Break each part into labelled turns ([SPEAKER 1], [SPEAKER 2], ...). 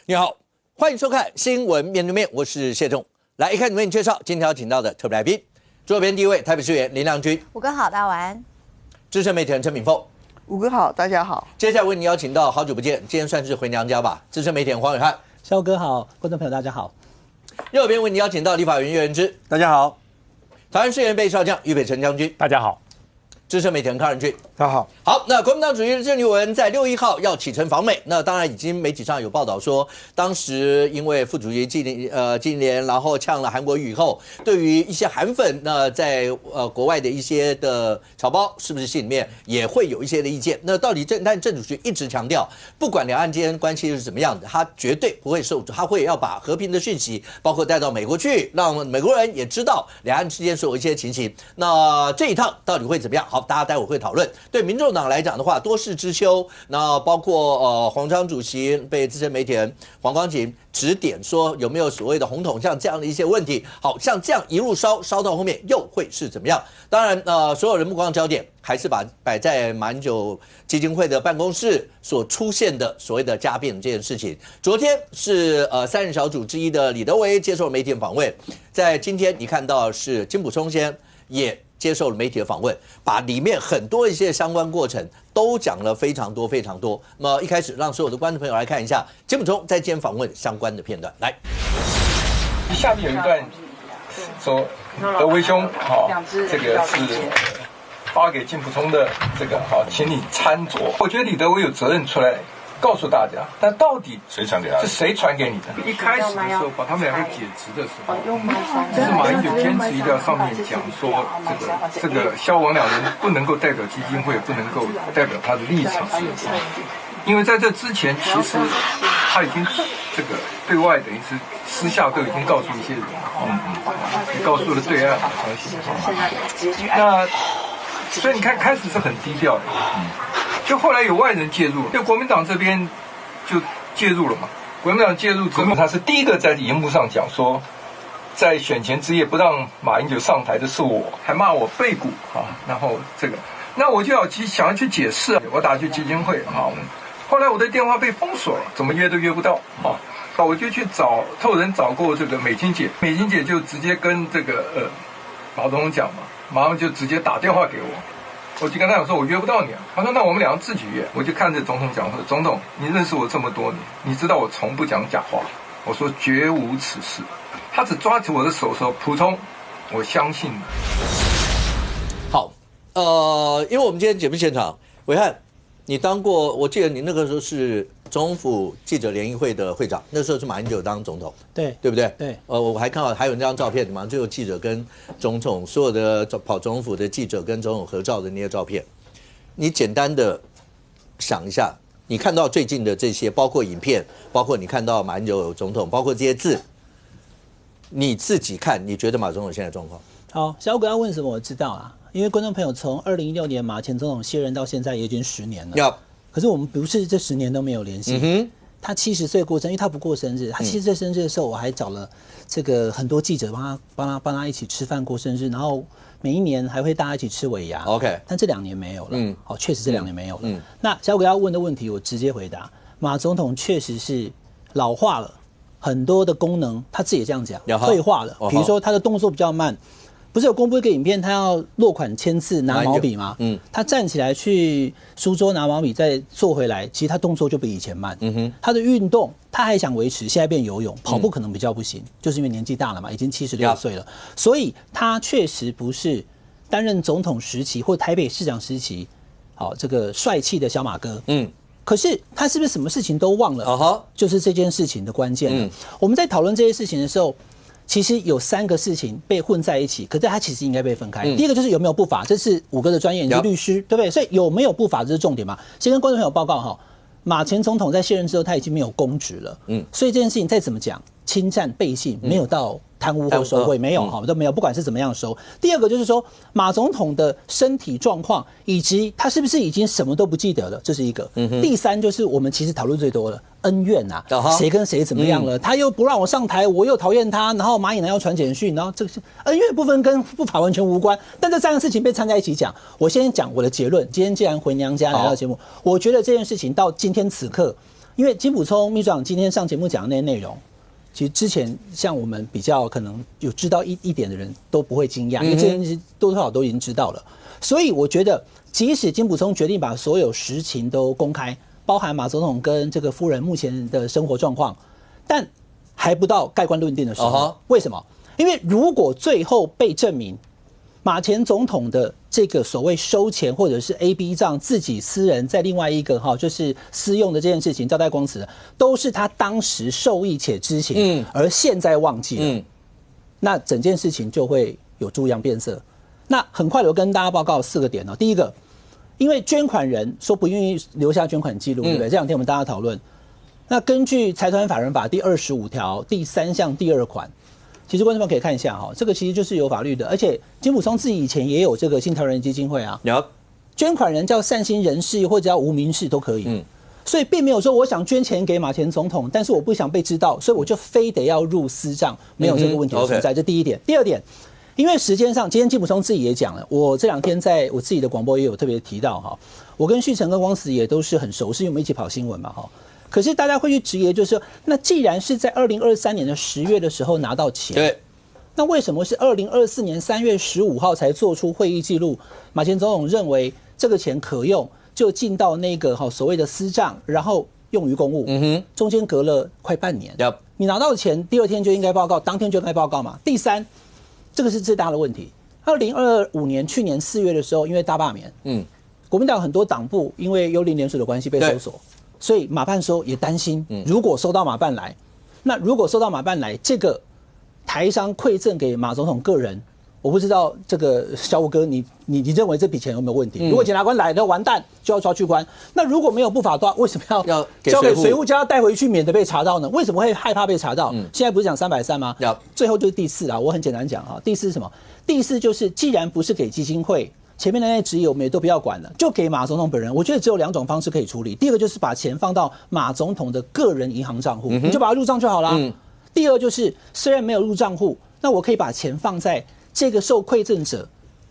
[SPEAKER 1] 你好，欢迎收看《新闻面对面》，我是谢仲。来，一看你为你介绍今天要请到的特别来宾，左边第一位台北市议员林亮君，
[SPEAKER 2] 五哥好，大家晚安。
[SPEAKER 1] 资深媒体人陈敏凤，
[SPEAKER 3] 五哥好，大家好。
[SPEAKER 1] 接下来为你邀请到好久不见，今天算是回娘家吧，资深媒体人黄伟汉，
[SPEAKER 4] 肖哥好，观众朋友大家好。
[SPEAKER 1] 右边为你邀请到立法院叶元之，
[SPEAKER 5] 大家好。
[SPEAKER 1] 台湾市议员备少将俞北辰将军，
[SPEAKER 5] 大家好。
[SPEAKER 1] 资深媒体人康仁俊，
[SPEAKER 5] 大家好。
[SPEAKER 1] 好，那国民党主席郑丽文在6月1号要启程访美，那当然已经媒体上有报道说，当时因为副主席金莲，然后呛了韩国瑜以后，对于一些韩粉那在国外的一些的侨胞，是不是心里面也会有一些的意见？那到底但郑主席一直强调，不管两岸间关系是怎么样的，他绝对不会受，他会要把和平的讯息，包括带到美国去，让美国人也知道两岸之间所有一些情形。那这一趟到底会怎么样？好，大家待会会讨论。对民众党来讲的话，多事之秋，那包括黄昌主席被资深媒体人黄光芹指点说有没有所谓的红统像这样的一些问题。好像这样一路烧到后面又会是怎么样？当然所有人目光焦点还是摆在马英九基金会的办公室所出现的所谓的家变这件事情。昨天是三人小组之一的李德维接受媒体访问，在今天你看到是金溥聪先也接受了媒体的访问，把里面很多一些相关过程都讲了非常多。那么一开始让所有的观众朋友来看一下金溥聪在今天访问相关的片段。来，
[SPEAKER 6] 下面有一段说德维兄，这个是发给金溥聪的，这个好，请你参酌。我觉得李德维有责任出来告诉大家，但到底
[SPEAKER 7] 谁传给他？
[SPEAKER 6] 是谁传给你的？一开始的时候，把他们两个解职的时候，就是马英九坚持一定要上面讲说，这个萧王两人不能够代表基金会，不能够代表他的立场，因为在这之前，其实他已经这个对外等于是私下都已经告诉一些人，也告诉了对岸的消息。那所以你看，开始是很低调的。就后来有外人介入，就国民党这边就介入了嘛。国民党介入之后，他是第一个在荧幕上讲说，在选前之夜不让马英九上台的是我，还骂我背骨啊。然后这个，那我就想要去解释，我打去基金会啊。后来我的电话被封锁了，怎么约都约不到啊。我就去透人找过这个美金姐，美金姐就直接跟这个马总统讲嘛，马上就直接打电话给我。我就跟他讲说，我约不到你啊。他说，那我们两个自己约。我就看着总统讲说，总统，你认识我这么多年，你知道我从不讲假话。我说绝无此事。他只抓起我的手说，溥聪，我相信你。
[SPEAKER 1] 好，因为我们今天节目现场，伟汉，你当过，我记得你那个时候是总统府记者联谊会的会长，那时候是马英九当总统，对不对？
[SPEAKER 4] 对。
[SPEAKER 1] 我还看到还有那张照片，马上就有记者跟总统，所有的跑总统府的记者跟总统合照的那些照片。你简单的想一下，你看到最近的这些，包括影片，包括你看到马英九总统，包括这些字，你自己看，你觉得马总统现在状况？
[SPEAKER 4] 好，小葛要问什么我知道啊，因为观众朋友从2016年马前总统卸任到现在也已经10年了。可是我们不是这10年都没有联系。他70岁过生日，因为他不过生日，他70岁生日的时候，我还找了这个很多记者帮他一起吃饭过生日，然后每一年还会大家一起吃尾牙。
[SPEAKER 1] OK，
[SPEAKER 4] 但这2年没有了。好，确实这2年没有了。那小葛要问的问题，我直接回答：马总统确实是老化了，很多的功能他自己也这样讲，退化了。比如说他的动作比较慢。不是有公布一个影片，他要落款签字拿毛笔吗？他站起来去书桌拿毛笔，再坐回来，其实他动作就比以前慢。他的运动他还想维持，现在变游泳，跑步可能比较不行，就是因为年纪大了嘛，已经76岁了，所以他确实不是担任总统时期或台北市长时期，好这个帅气的小马哥。可是他是不是什么事情都忘了？就是这件事情的关键了。我们在讨论这些事情的时候。其实有3个事情被混在一起，可是它其实应该被分开。第一个就是有没有不法，这是5哥的专业，你是律师，对不对？所以有没有不法这是重点嘛。先跟观众朋友报告哈，马前总统在卸任之后，他已经没有公职了。所以这件事情再怎么讲，侵占背信，没有到贪污或收贿，没有哈，都没有，不管是怎么样收。第二个就是说，马总统的身体状况以及他是不是已经什么都不记得了，这是一个。第3就是我们其实讨论最多了。恩怨啊，谁跟谁怎么样了？他又不让我上台，我又讨厌他，然后马英南要传简讯，然后这个是恩怨部分跟不法完全无关，但这3个事情被掺在一起讲。我先讲我的结论，今天既然回娘家来到节目，我觉得这件事情到今天此刻因为金溥聪秘书长今天上节目讲的那些内容，其实之前像我们比较可能有知道一点的人都不会惊讶，因为这件事多多少少都已经知道了。所以我觉得，即使金溥聪决定把所有实情都公开，包含马总统跟这个夫人目前的生活状况，但还不到盖棺论定的时候。为什么？因为如果最后被证明马前总统的这个所谓收钱或者是 A、B 账自己私人在另外一个就是私用的这件事情，赵代光祠都是他当时受益且知情，而现在忘记了，那整件事情就会有猪羊变色。那很快的，我跟大家报告4个点哦。第一个，因为捐款人说不愿意留下捐款记录，对不对？这2天我们大家讨论。那根据财团法人法第25条第3项第2款。其实观众们可以看一下哈，这个其实就是有法律的，而且金溥聪自己以前也有这个新台湾人基金会啊，捐款人叫善心人士或者叫无名氏都可以，所以并没有说我想捐钱给马前总统，但是我不想被知道，所以我就非得要入私账，没有这个问题的存在，这第一点。第二点，因为时间上，今天金溥聪自己也讲了，我这2天在我自己的广播也有特别提到哈，我跟旭成跟光慈也都是很熟，是因为我们一起跑新闻嘛哈。可是大家会去质疑，就是说，那既然是在2023年的10月的时候拿到钱，对，那为什么是2024年3月15号才做出会议记录？马前总统认为这个钱可用，就进到那个所谓的私账，然后用于公务。中间隔了快半年。你拿到钱，第2天就应该报告，当天就应该报告嘛。第三，这个是最大的问题。2025年去年4月的时候，因为大罢免，国民党很多党部因为幽灵联署的关系被搜索。所以马办说也担心，如果收到马办来，那如果收到马办来，这个台商馈赠给马总统个人，我不知道这个小武哥，你认为这笔钱有没有问题？如果检察官来了，完蛋就要抓去关。那如果没有不法的话，为什么要交给水务家带回去，免得被查到呢？为什么会害怕被查到？现在不是讲330吗？最后就是第4啊，我很简单讲啊，第4是什么？第4就是既然不是给基金会。前面的那些质疑我们也都不要管了，就给马总统本人。我觉得只有2种方式可以处理。第一个就是把钱放到马总统的个人银行账户，你就把它入账就好了。第二就是虽然没有入账户，那我可以把钱放在这个受馈赠者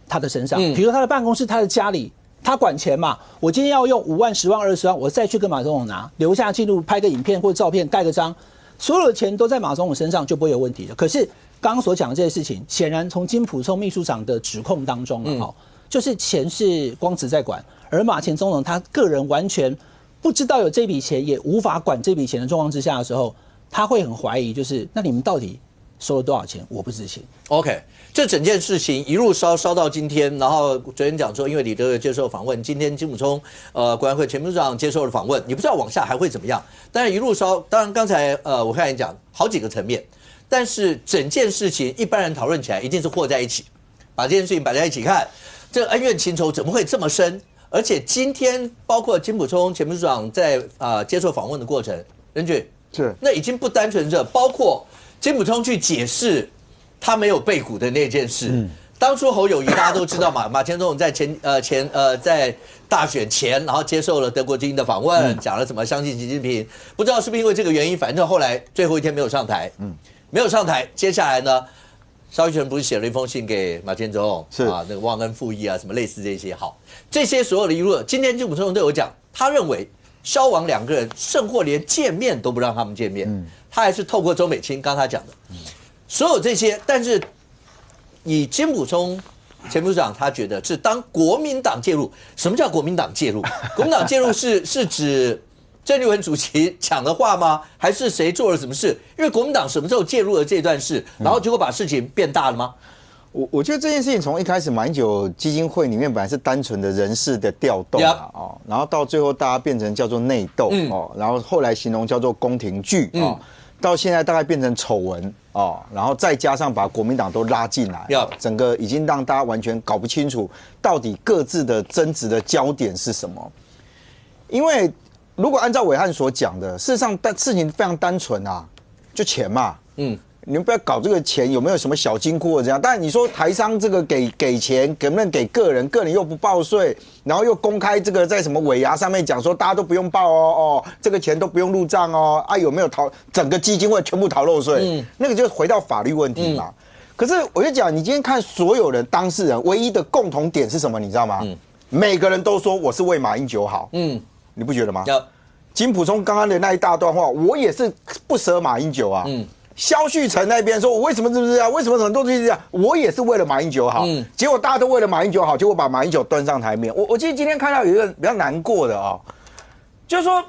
[SPEAKER 4] 他的身上，比如说他的办公室、他的家里，他管钱嘛。我今天要用5万、10万、20万，我再去跟马总统拿，留下记录，拍个影片或照片，盖个章，所有的钱都在马总统身上就不会有问题了。可是刚刚所讲的这些事情，显然从金溥聪秘书长的指控当中就是钱是光慈在管，而马前总统他个人完全不知道有这笔钱，也无法管这笔钱的状况之下的时候，他会很怀疑，就是那你们到底收了多少钱？我不知情。
[SPEAKER 1] OK， 这整件事情一路烧到今天，然后昨天讲说，因为李德接受访问，今天金溥聪国安会前秘书长接受了访问，你不知道往下还会怎么样。但是一路烧，当然刚才我看你讲好几个层面，但是整件事情一般人讨论起来一定是和在一起，把这件事情摆在一起看。这个恩怨情仇怎么会这么深？而且今天包括金溥聪前秘书长在接受访问的过程，任俊是那已经不单纯这，包括金溥聪去解释他没有背股的那件事。当初侯友宜大家都知道嘛，马前总统在在大选前，然后接受了德国之音的访问，讲了什么相信习近平，不知道是不是因为这个原因，反正后来最后一天没有上台，没有上台，接下来呢？萧玉泉不是写了一封信给马前总统，是啊，那个忘恩负义啊，什么类似这些。好，这些所有的一路，今天金溥聪都有讲，他认为萧王2个人甚或连见面都不让他们见面，他还是透过周美青刚才讲的，所有这些，但是以金溥聪前秘书长他觉得是当国民党介入，什么叫国民党介入？国民党介入是指郑丽文主席讲的话吗？还是谁做了什么事？因为国民党什么时候介入了这段事，然后结果把事情变大了吗？
[SPEAKER 2] 我觉得这件事情从一开始马英九基金会里面本来是单纯的人事的调动然后到最后大家变成叫做内斗然后后来形容叫做宫廷剧到现在大概变成丑闻然后再加上把国民党都拉进来整个已经让大家完全搞不清楚到底各自的争执的焦点是什么，因为。如果按照暐瀚所讲的，事实上事情非常单纯就钱嘛，你们不要搞这个钱有没有什么小金库或这样。但你说台商这个给钱，能不能给个人？个人又不报税，然后又公开这个在什么尾牙上面讲说大家都不用报这个钱都不用入账有没有整个基金会全部逃漏税？那个就回到法律问题嘛。可是我就讲，你今天看所有人当事人唯一的共同点是什么？你知道吗？每个人都说我是为马英九好，你不觉得吗？金溥聪刚刚的那一大段话，我也是不舍马英九啊。萧旭成那边说，我为什么是不是这样？为什么很多东西这样？我也是为了马英九好。结果大家都为了马英九好，结果把马英九端上台面。我记得今天看到有一个比较难过的啊，就是说。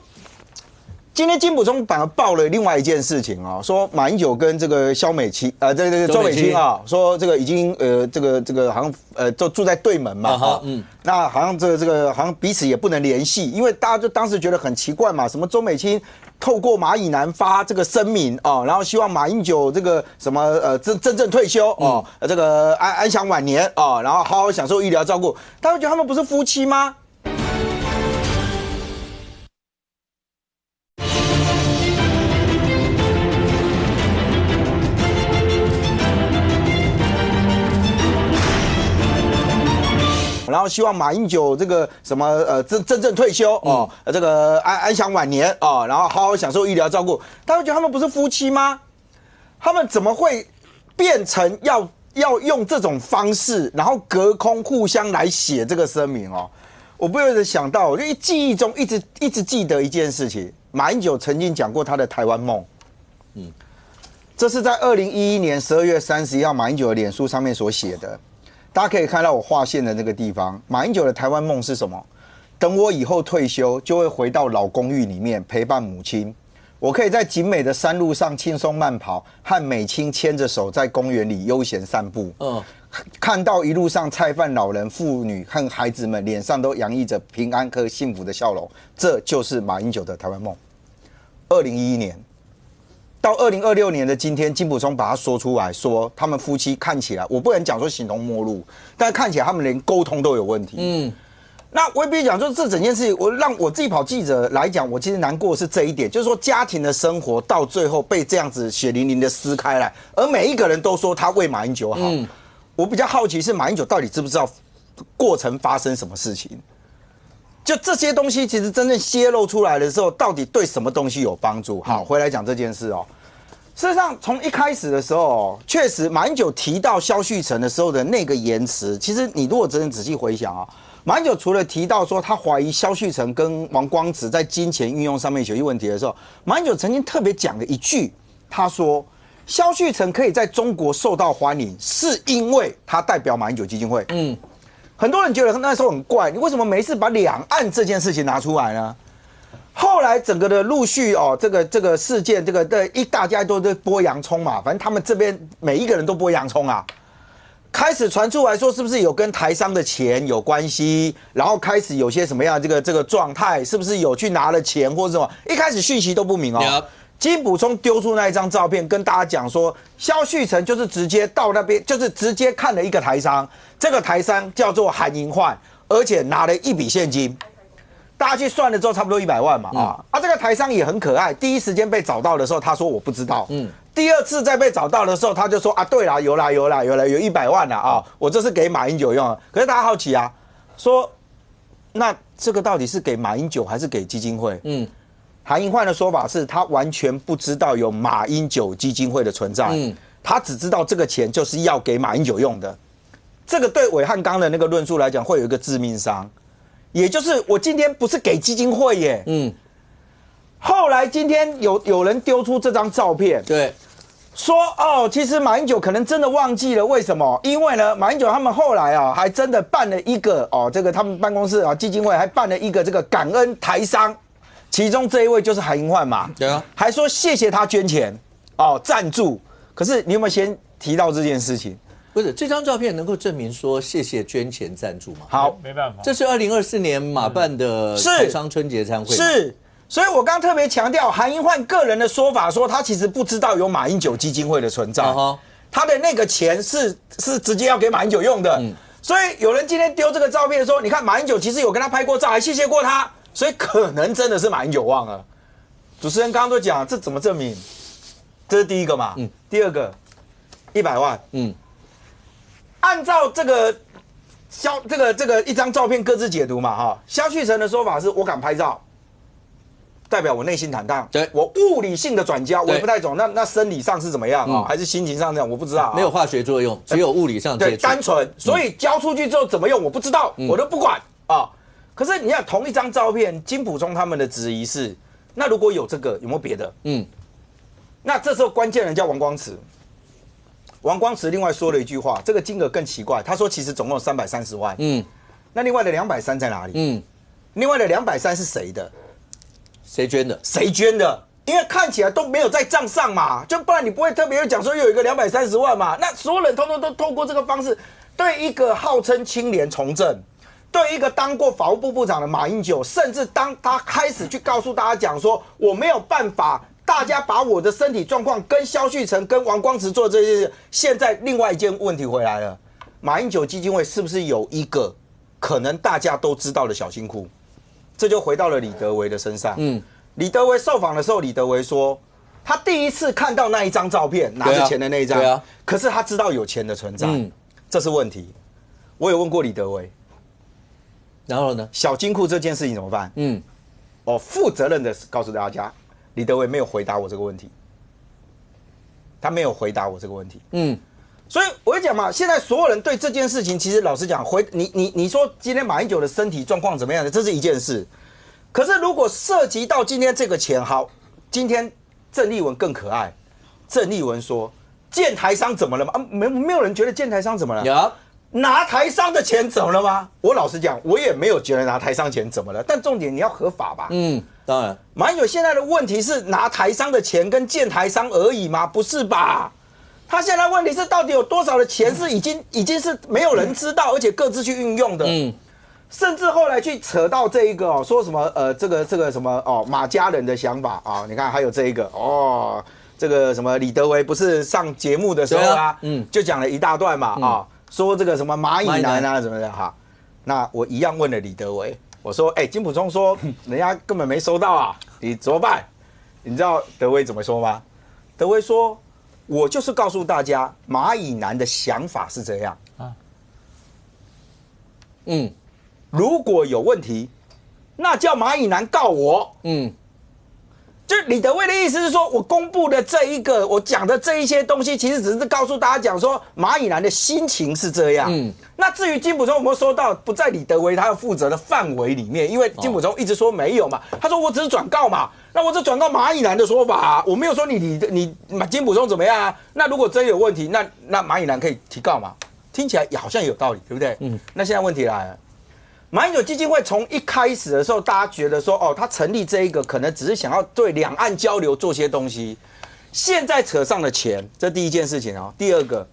[SPEAKER 2] 今天金溥聪反而爆了另外一件事情啊，说马英九跟这个萧美琴这个周美青啊，说这个已经这个好像都住在对门嘛，那好像这个好像彼此也不能联系，因为大家就当时觉得很奇怪嘛，什么周美青透过马以南发这个声明啊，然后希望马英九这个什么真正退休哦，这个安享晚年啊，然后好好享受医疗照顾，大家觉得他们不是夫妻吗？然后希望马英九这个什么真正退休哦，这个安享晚年哦，然后好好享受医疗照顾。大家觉得他们不是夫妻吗？他们怎么会变成要用这种方式，然后隔空互相来写这个声明哦？我不由得想到，我就记忆中一直记得一件事情，马英九曾经讲过他的台湾梦。这是在2011年12月31号马英九的脸书上面所写的。大家可以看到我划线的那个地方，马英九的台湾梦是什么？等我以后退休，就会回到老公寓里面陪伴母亲。我可以在景美的山路上轻松慢跑，和美青牵着手在公园里悠闲散步。看到一路上菜贩、老人、妇女和孩子们脸上都洋溢着平安和幸福的笑容，这就是马英九的台湾梦。2011年。到2026年的今天，金溥聪把他说出来，说他们夫妻看起来，我不能讲说形同陌路，但看起来他们连沟通都有问题。那我也必须讲，就是这整件事情，让我自己跑记者来讲，我其实难过的是这一点，就是说家庭的生活到最后被这样子血淋淋的撕开来，而每一个人都说他为马英九好。我比较好奇是马英九到底知不知道过程发生什么事情？就这些东西，其实真正泄露出来的时候，到底对什么东西有帮助？好，回来讲这件事哦。事实上，从一开始的时候，确实马英九提到萧旭成的时候的那个言辞，其实你如果真的仔细回想啊，马英九除了提到说他怀疑萧旭成跟王光子在金钱运用上面有一些问题的时候，马英九曾经特别讲了一句，他说萧旭成可以在中国受到欢迎，是因为他代表马英九基金会。很多人觉得那时候很怪，你为什么没事把两岸这件事情拿出来呢？后来整个的陆续哦，这个事件，大家都在剥洋葱嘛，反正他们这边每一个人都剥洋葱啊，开始传出来说是不是有跟台商的钱有关系，然后开始有些什么样这个状态，是不是有去拿了钱或者什么？一开始讯息都不明哦。金溥聪丢出那一张照片，跟大家讲说，萧旭成就是直接到那边，就是直接看了一个台商，这个台商叫做韩银焕，而且拿了一笔现金。大家去算了之后，差不多100万嘛，这个台商也很可爱。第一时间被找到的时候，他说我不知道。第二次再被找到的时候，他就说啊，对啦，有100万啦啊，我这是给马英九用的。可是大家好奇啊，说那这个到底是给马英九还是给基金会？韩银焕的说法是他完全不知道有马英九基金会的存在，他只知道这个钱就是要给马英九用的。这个对暐瀚刚的那个论述来讲，会有一个致命伤。也就是我今天不是给基金会耶，后来今天有人丢出这张照片，对，说哦，其实马英九可能真的忘记了，为什么？因为呢，马英九他们后来啊，还真的办了一个这个他们办公室啊基金会还办了一个这个感恩台商，其中这一位就是韩银焕嘛，对啊，还说谢谢他捐钱赞助。可是你有没有先提到这件事情？
[SPEAKER 1] 不是这张照片能够证明说谢谢捐钱赞助吗？
[SPEAKER 2] 好，
[SPEAKER 3] 没办法，
[SPEAKER 1] 这是2024年马办的台商春节餐会，
[SPEAKER 2] 是，所以我刚特别强调韩银焕个人的说法，说他其实不知道有马英九基金会的存在，他的那个钱是直接要给马英九用的，所以有人今天丢这个照片说，你看马英九其实有跟他拍过照，还谢谢过他，所以可能真的是马英九忘了。主持人刚刚都讲，这怎么证明？这是第一个嘛，第二个100万，按照这个一张照片各自解读嘛，萧旭成的说法是我敢拍照，代表我内心坦荡，对，我物理性的转交，我也不太懂，那生理上是怎么样还是心情上这样，我不知道，
[SPEAKER 1] 没有化学作用，只有物理上接触，
[SPEAKER 2] 对，单纯，所以交出去之后怎么用我不知道，我都不管啊。可是你看同一张照片，金溥聪他们的质疑是，那如果有这个，有没有别的？那这时候关键人叫王光慈。王光慈另外说了一句话，这个金额更奇怪，他说其实总共有330万。那另外的230在哪里？另外的230是谁的？
[SPEAKER 1] 谁捐的？
[SPEAKER 2] 谁捐的？因为看起来都没有在账上嘛，就不然你不会特别讲说有一个230万嘛。那所有人通通都透过这个方式，对一个号称清廉从政，对一个当过法务部部长的马英九，甚至当他开始去告诉大家讲说我没有办法。大家把我的身体状况跟萧旭成、跟王光慈做这些事，现在另外一件问题回来了，马英九基金会是不是有一个可能大家都知道的小金库？这就回到了李德维的身上。李德维受访的时候，李德维说，他第一次看到那一张照片，拿着钱的那一张，可是他知道有钱的存在，这是问题。我有问过李德维，
[SPEAKER 1] 然后呢？
[SPEAKER 2] 小金库这件事情怎么办？负责任的告诉大家。李德维没有回答我这个问题，他没有回答我这个问题。所以我会讲嘛，现在所有人对这件事情，其实老实讲，你说今天马英九的身体状况怎么样的，这是一件事。可是如果涉及到今天这个钱，好，今天郑丽文更可爱。郑丽文说，建台商怎么了吗？没有人觉得建台商怎么了？拿台商的钱怎么了吗？我老实讲，我也没有觉得拿台商钱怎么了。但重点你要合法吧？
[SPEAKER 1] 当然，
[SPEAKER 2] 马英九现在的问题是拿台商的钱跟建台商而已吗？不是吧？他现在问题是到底有多少的钱是已经是没有人知道，而且各自去运用的。甚至后来去扯到这一个说什么这个什么马家人的想法啊，你看还有这一个这个什么李德维不是上节目的时候就讲了一大段嘛说这个什么蚂蚁男啊什么的哈。那我一样问了李德维。我说，金溥聪说人家根本没收到啊，你怎么办？你知道德维怎么说吗？德维说，我就是告诉大家，蚂蚁男的想法是这样如果有问题，那叫蚂蚁男告我。就李德维的意思是说，我公布的这一个，我讲的这一些东西，其实只是告诉大家讲说，蚂蚁男的心情是这样。那至于金溥聪有没有收到，不在李德维他要负责的范围里面，因为金溥聪一直说没有嘛，他说我只是转告嘛，那我只转告蚂蚁男的说法我没有说你金溥聪怎么样啊？那如果真有问题，那蚂蚁男可以提告嘛？听起来好像有道理，对不对？那现在问题来了。马英九基金会从一开始的时候，大家觉得说，他成立这一个可能只是想要对两岸交流做些东西。现在扯上了钱，这第一件事情第二个，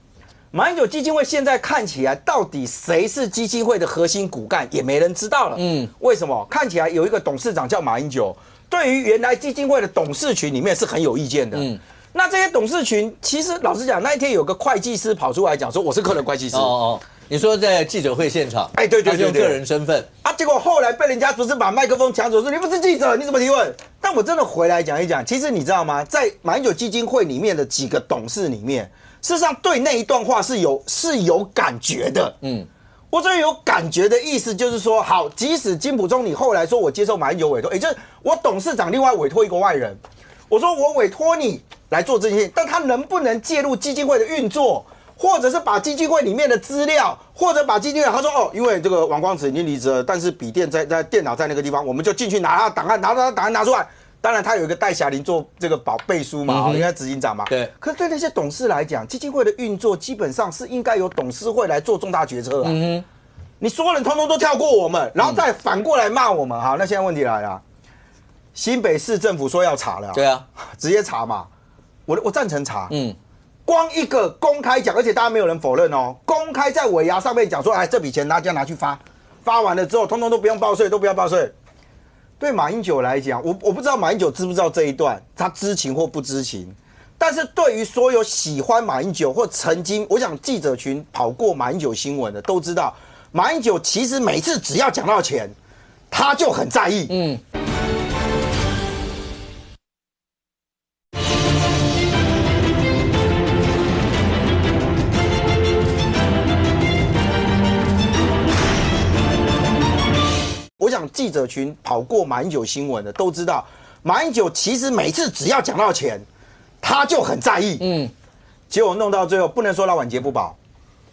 [SPEAKER 2] 马英九基金会现在看起来到底谁是基金会的核心骨干，也没人知道了。为什么？看起来有一个董事长叫马英九，对于原来基金会的董事群里面是很有意见的。那这些董事群，其实老实讲，那一天有个会计师跑出来讲说，我是个人会计师。
[SPEAKER 1] 你说在记者会现场，
[SPEAKER 2] 对，
[SPEAKER 1] 他用个人身份
[SPEAKER 2] 结果后来被人家不是把麦克风抢走，说你不是记者，你怎么提问？但我真的回来讲一讲，其实你知道吗？在马英九基金会里面的几个董事里面，事实上对那一段话是有感觉的。我这有感觉的意思就是说，好，即使金溥聪你后来说我接受马英九委托，就是我董事长另外委托一个外人，我说我委托你来做这些，但他能不能介入基金会的运作？或者是把基金会里面的资料，或者把基金会，他说因为这个王光慈已经离职了，但是笔电在电脑在那个地方，我们就进去拿他的档案，拿他的档案拿出来。当然他有一个戴霞玲做这个背书嘛，应该执行长嘛。
[SPEAKER 1] 对。
[SPEAKER 2] 可是对那些董事来讲，基金会的运作基本上是应该由董事会来做重大决策你所有人通通都跳过我们，然后再反过来骂我们。好，那现在问题来了，新北市政府说要查了。
[SPEAKER 1] 对啊，
[SPEAKER 2] 直接查嘛。我赞成查。光一个公开讲，而且大家没有人否认公开在尾牙上面讲说，这笔钱大家拿去发完了之后，通通都不用报税，都不要报税。对马英九来讲，我不知道马英九知不知道这一段，他知情或不知情。但是对于所有喜欢马英九或曾经，我想记者群跑过马英九新闻的都知道，马英九其实每次只要讲到钱，他就很在意。我想记者群跑过马英九新闻的都知道，马英九其实每次只要讲到钱，他就很在意。结果弄到最后，不能说他晚节不保，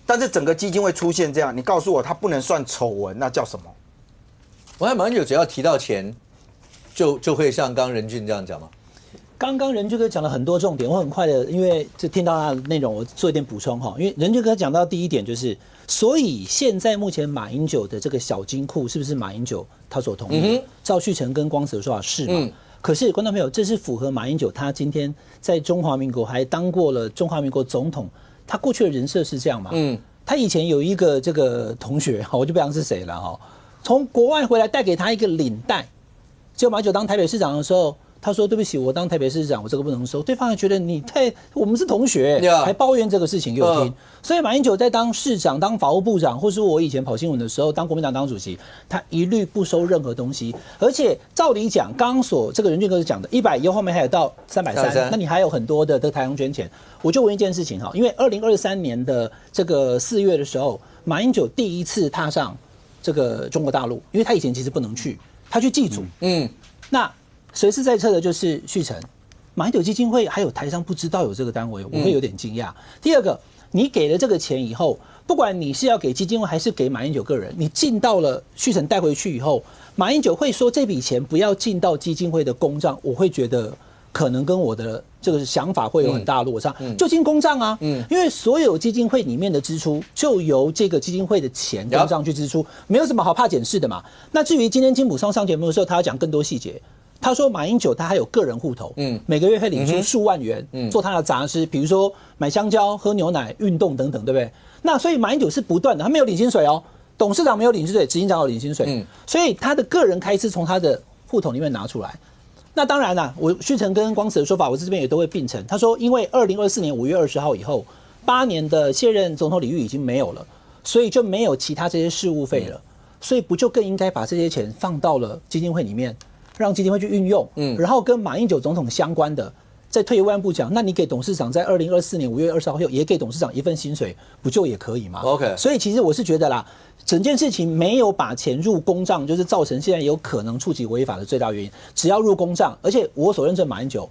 [SPEAKER 2] 但是整个基金会出现这样，你告诉我他不能算丑闻，那叫什么？
[SPEAKER 1] 我看马英九只要提到钱，就会像刚任俊这样讲吗？
[SPEAKER 4] 刚刚任俊哥讲了很多重点，我很快的，因为就听到他的内容，我做一点补充哈。因为任俊哥讲到第一点就是，所以现在目前马英九的这个小金库是不是马英九他所同意的？赵旭成跟光子的说法是嘛？可是观众朋友，这是符合马英九他今天在中华民国还当过了中华民国总统，他过去的人设是这样嘛？他以前有一个这个同学，我就不讲是谁了哈，从国外回来带给他一个领带，结果马英九当台北市长的时候。他说：“对不起，我当台北市长，我这个不能收。”对方还觉得我们是同学，还抱怨这个事情给我听。所以马英九在当市长、当法务部长，或是我以前跑新闻的时候，当国民党党主席，他一律不收任何东西。而且照理讲，刚刚所这个任俊哥讲的110后面还有到330，那你还有很多的台商捐钱。我就问一件事情哈，因为2023年的这个4月的时候，马英九第一次踏上这个中国大陆，因为他以前其实不能去，他去祭祖。那随时在侧的就是旭成，马英九基金会还有台商不知道有这个单位，我会有点惊讶。第二个，你给了这个钱以后，不管你是要给基金会还是给马英九个人，你进到了旭成带回去以后，马英九会说这笔钱不要进到基金会的公账，我会觉得可能跟我的这个想法会有很大的落差，就进公账啊，因为所有基金会里面的支出就由这个基金会的钱公账去支出，没有什么好怕检视的嘛。那至于今天金溥聪上节目的时候，他要讲更多细节。他说马英九他还有个人户头，每个月会领出数万元，做他的杂事，比如说买香蕉、喝牛奶、运动等等，对不对？那所以马英九是不断的，他没有领薪水哦，董事长没有领薪水，执行长有领薪水，所以他的个人开支从他的户头里面拿出来。那当然啦，我旭成跟光子的说法，我这边也都会并陈。他说，因为2024年5月20号以后，8年的卸任总统礼遇已经没有了，所以就没有其他这些事务费了，所以不就更应该把这些钱放到了基金会里面？让基金会去运用，然后跟马英九总统相关的，再退一万步讲，那你给董事长在2024年5月20号后也给董事长一份薪水，不就也可以吗
[SPEAKER 1] ？OK，
[SPEAKER 4] 所以其实我是觉得啦，整件事情没有把钱入公账，就是造成现在有可能触及违法的最大原因。只要入公账，而且我所认证马英九，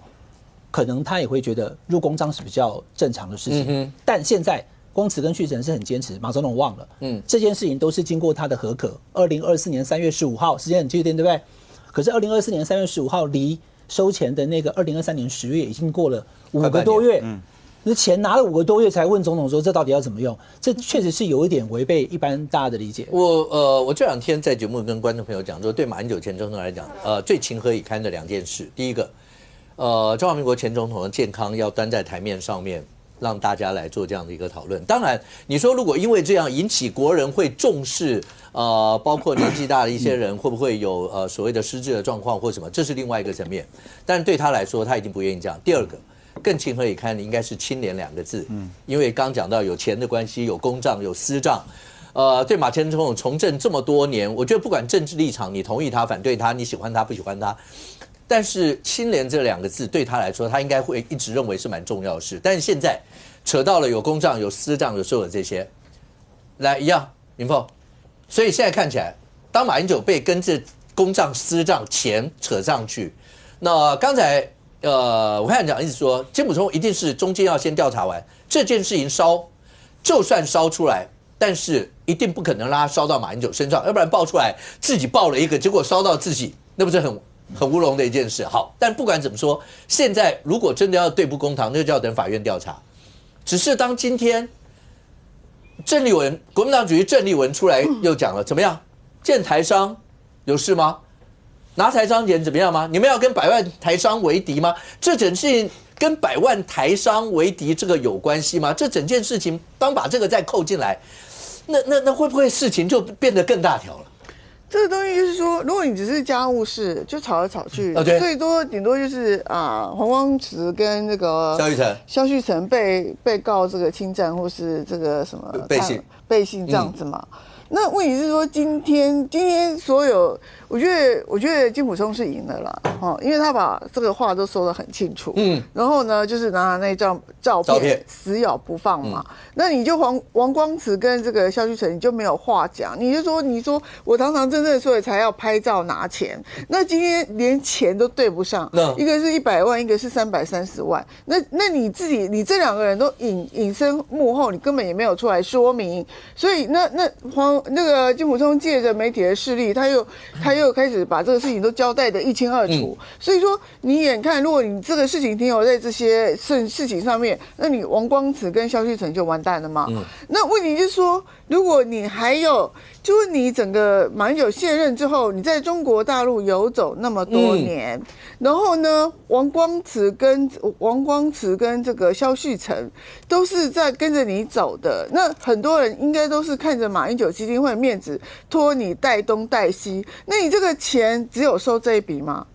[SPEAKER 4] 可能他也会觉得入公账是比较正常的事情。但现在光子跟旭成是很坚持，马总统忘了，这件事情都是经过他的核可。2024年3月15号，时间很确定，对不对？可是2024年3月15号离收钱的那个2023年10月已经过了5个多月，那钱拿了5个多月才问总统说这到底要怎么用，这确实是有一点违背一般大家的理解。
[SPEAKER 1] 我这2天在节目跟观众朋友讲说，对马英九前总统来讲，最情何以堪的2件事，第一个，中华民国前总统的健康要端在台面上面。让大家来做这样的一个讨论。当然，你说如果因为这样引起国人会重视，包括年纪大的一些人会不会有所谓的失智的状况或什么，这是另外一个层面。但是对他来说，他已经不愿意这样。第二个，更情何以堪的应该是清廉2个字，因为刚讲到有钱的关系，有公账，有私账。对马前总统从政这么多年，我觉得不管政治立场，你同意他、反对他，你喜欢他、不喜欢他。但是清廉这2个字对他来说，他应该会一直认为是蛮重要的事。但是现在扯到了有公账、有私账、有所有这些，来一样，明凤。所以现在看起来，当马英九被跟这公账、私账、钱扯上去，那刚才我看讲一直说，金溥聪一定是中间要先调查完这件事情烧，就算烧出来，但是一定不可能让他烧到马英九身上，要不然爆出来自己爆了一个，结果烧到自己，那不是很乌龙的一件事。好，但不管怎么说，现在如果真的要对簿公堂，那就要等法院调查。只是当今天郑丽文国民党主席郑丽文出来又讲了，怎么样？见台商有事吗？拿台商钱怎么样吗？你们要跟100万台商为敌吗？这整事情跟100万台商为敌这个有关系吗？这整件事情当把这个再扣进来，那会不会事情就变得更大条了？
[SPEAKER 3] 这个东西就是说，如果你只是家务事，就吵来吵去，最多顶多就是黄光池跟那个萧旭成被告这个侵占或是这个什么背信这样子嘛。那问题是说，今天所有，我觉得金溥聪是赢了啦，因为他把这个话都说得很清楚，然后呢，就是拿那张照片死咬不放嘛。那你就王光慈跟这个萧旭成，你就没有话讲，你说我堂堂正身份，所以才要拍照拿钱。那今天连钱都对不上，一个是100万，一个是330万。那你自己，你这2个人都隐身幕后，你根本也没有出来说明。所以那个金溥聪借着媒体的势力，他又开始把这个事情都交代得一清二楚。所以说，你眼看，如果你这个事情停留在这些事情上面，那你王光慈跟萧旭岑就完蛋了嘛。那问题就是说，如果你还有，就是你整个马英九卸任之后，你在中国大陆游走那么多年，然后呢，王光慈跟这个萧旭岑都是在跟着你走的，那很多人应该都是看着马英九基金会面子托你带东带西，那你这个钱只有收这一笔吗？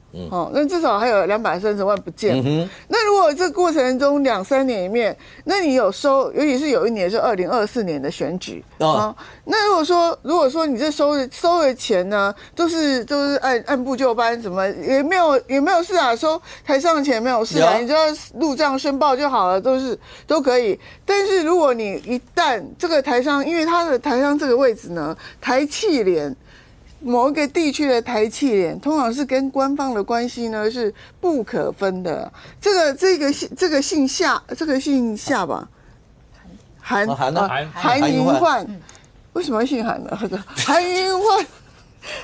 [SPEAKER 3] 那至少还有230万不见。那如果这过程中2、3年里面，那你有收，尤其是有一年是2024年的选举那如果说你这收的钱呢，都是按部就班，什么也没有事啊，收台上的钱没有事啊，你就要入账申报就好了，都可以。但是如果你一旦这个台商，因为他的台商这个位置呢，台企联。某一个地区的台企联通常是跟官方的关系呢是不可分的。这个姓夏吧，韩银焕，为什么会姓韩呢？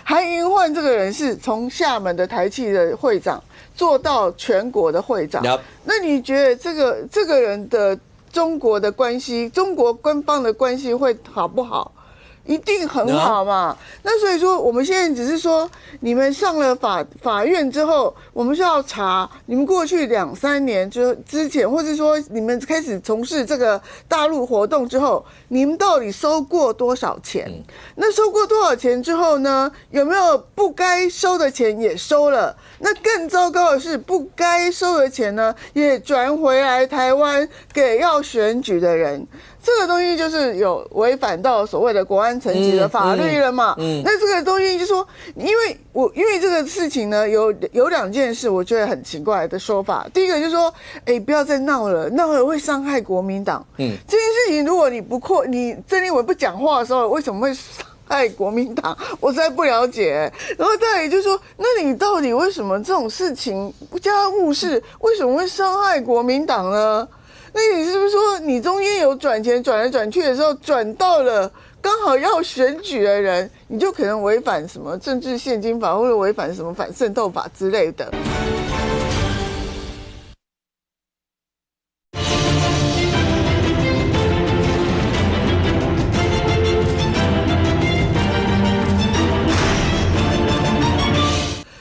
[SPEAKER 3] 韩银焕这个人是从厦门的台企的会长做到全国的会长。那你觉得这个人的中国的关系，中国官方的关系会好不好？一定很好嘛。那所以说，我们现在只是说，你们上了法院之后，我们是要查你们过去2、3年之前，或者说你们开始从事这个大陆活动之后，你们到底收过多少钱？那收过多少钱之后呢？有没有不该收的钱也收了？那更糟糕的是，不该收的钱呢，也转回来台湾给要选举的人。这个东西就是有违反到所谓的国安层级的法律了嘛？那这个东西就说，因为这个事情呢，有2件事，我觉得很奇怪的说法。第一个就是说，不要再闹了会伤害国民党。这件事情，如果你郑立文不讲话的时候，为什么会伤害国民党？我实在不了解。然后再来就是说，那你到底为什么这种事情家务事为什么会伤害国民党呢？那你是不是说你中间有转钱转来转去的时候，转到了刚好要选举的人，你就可能违反什么政治献金法，或者违反什么反渗透法之类的？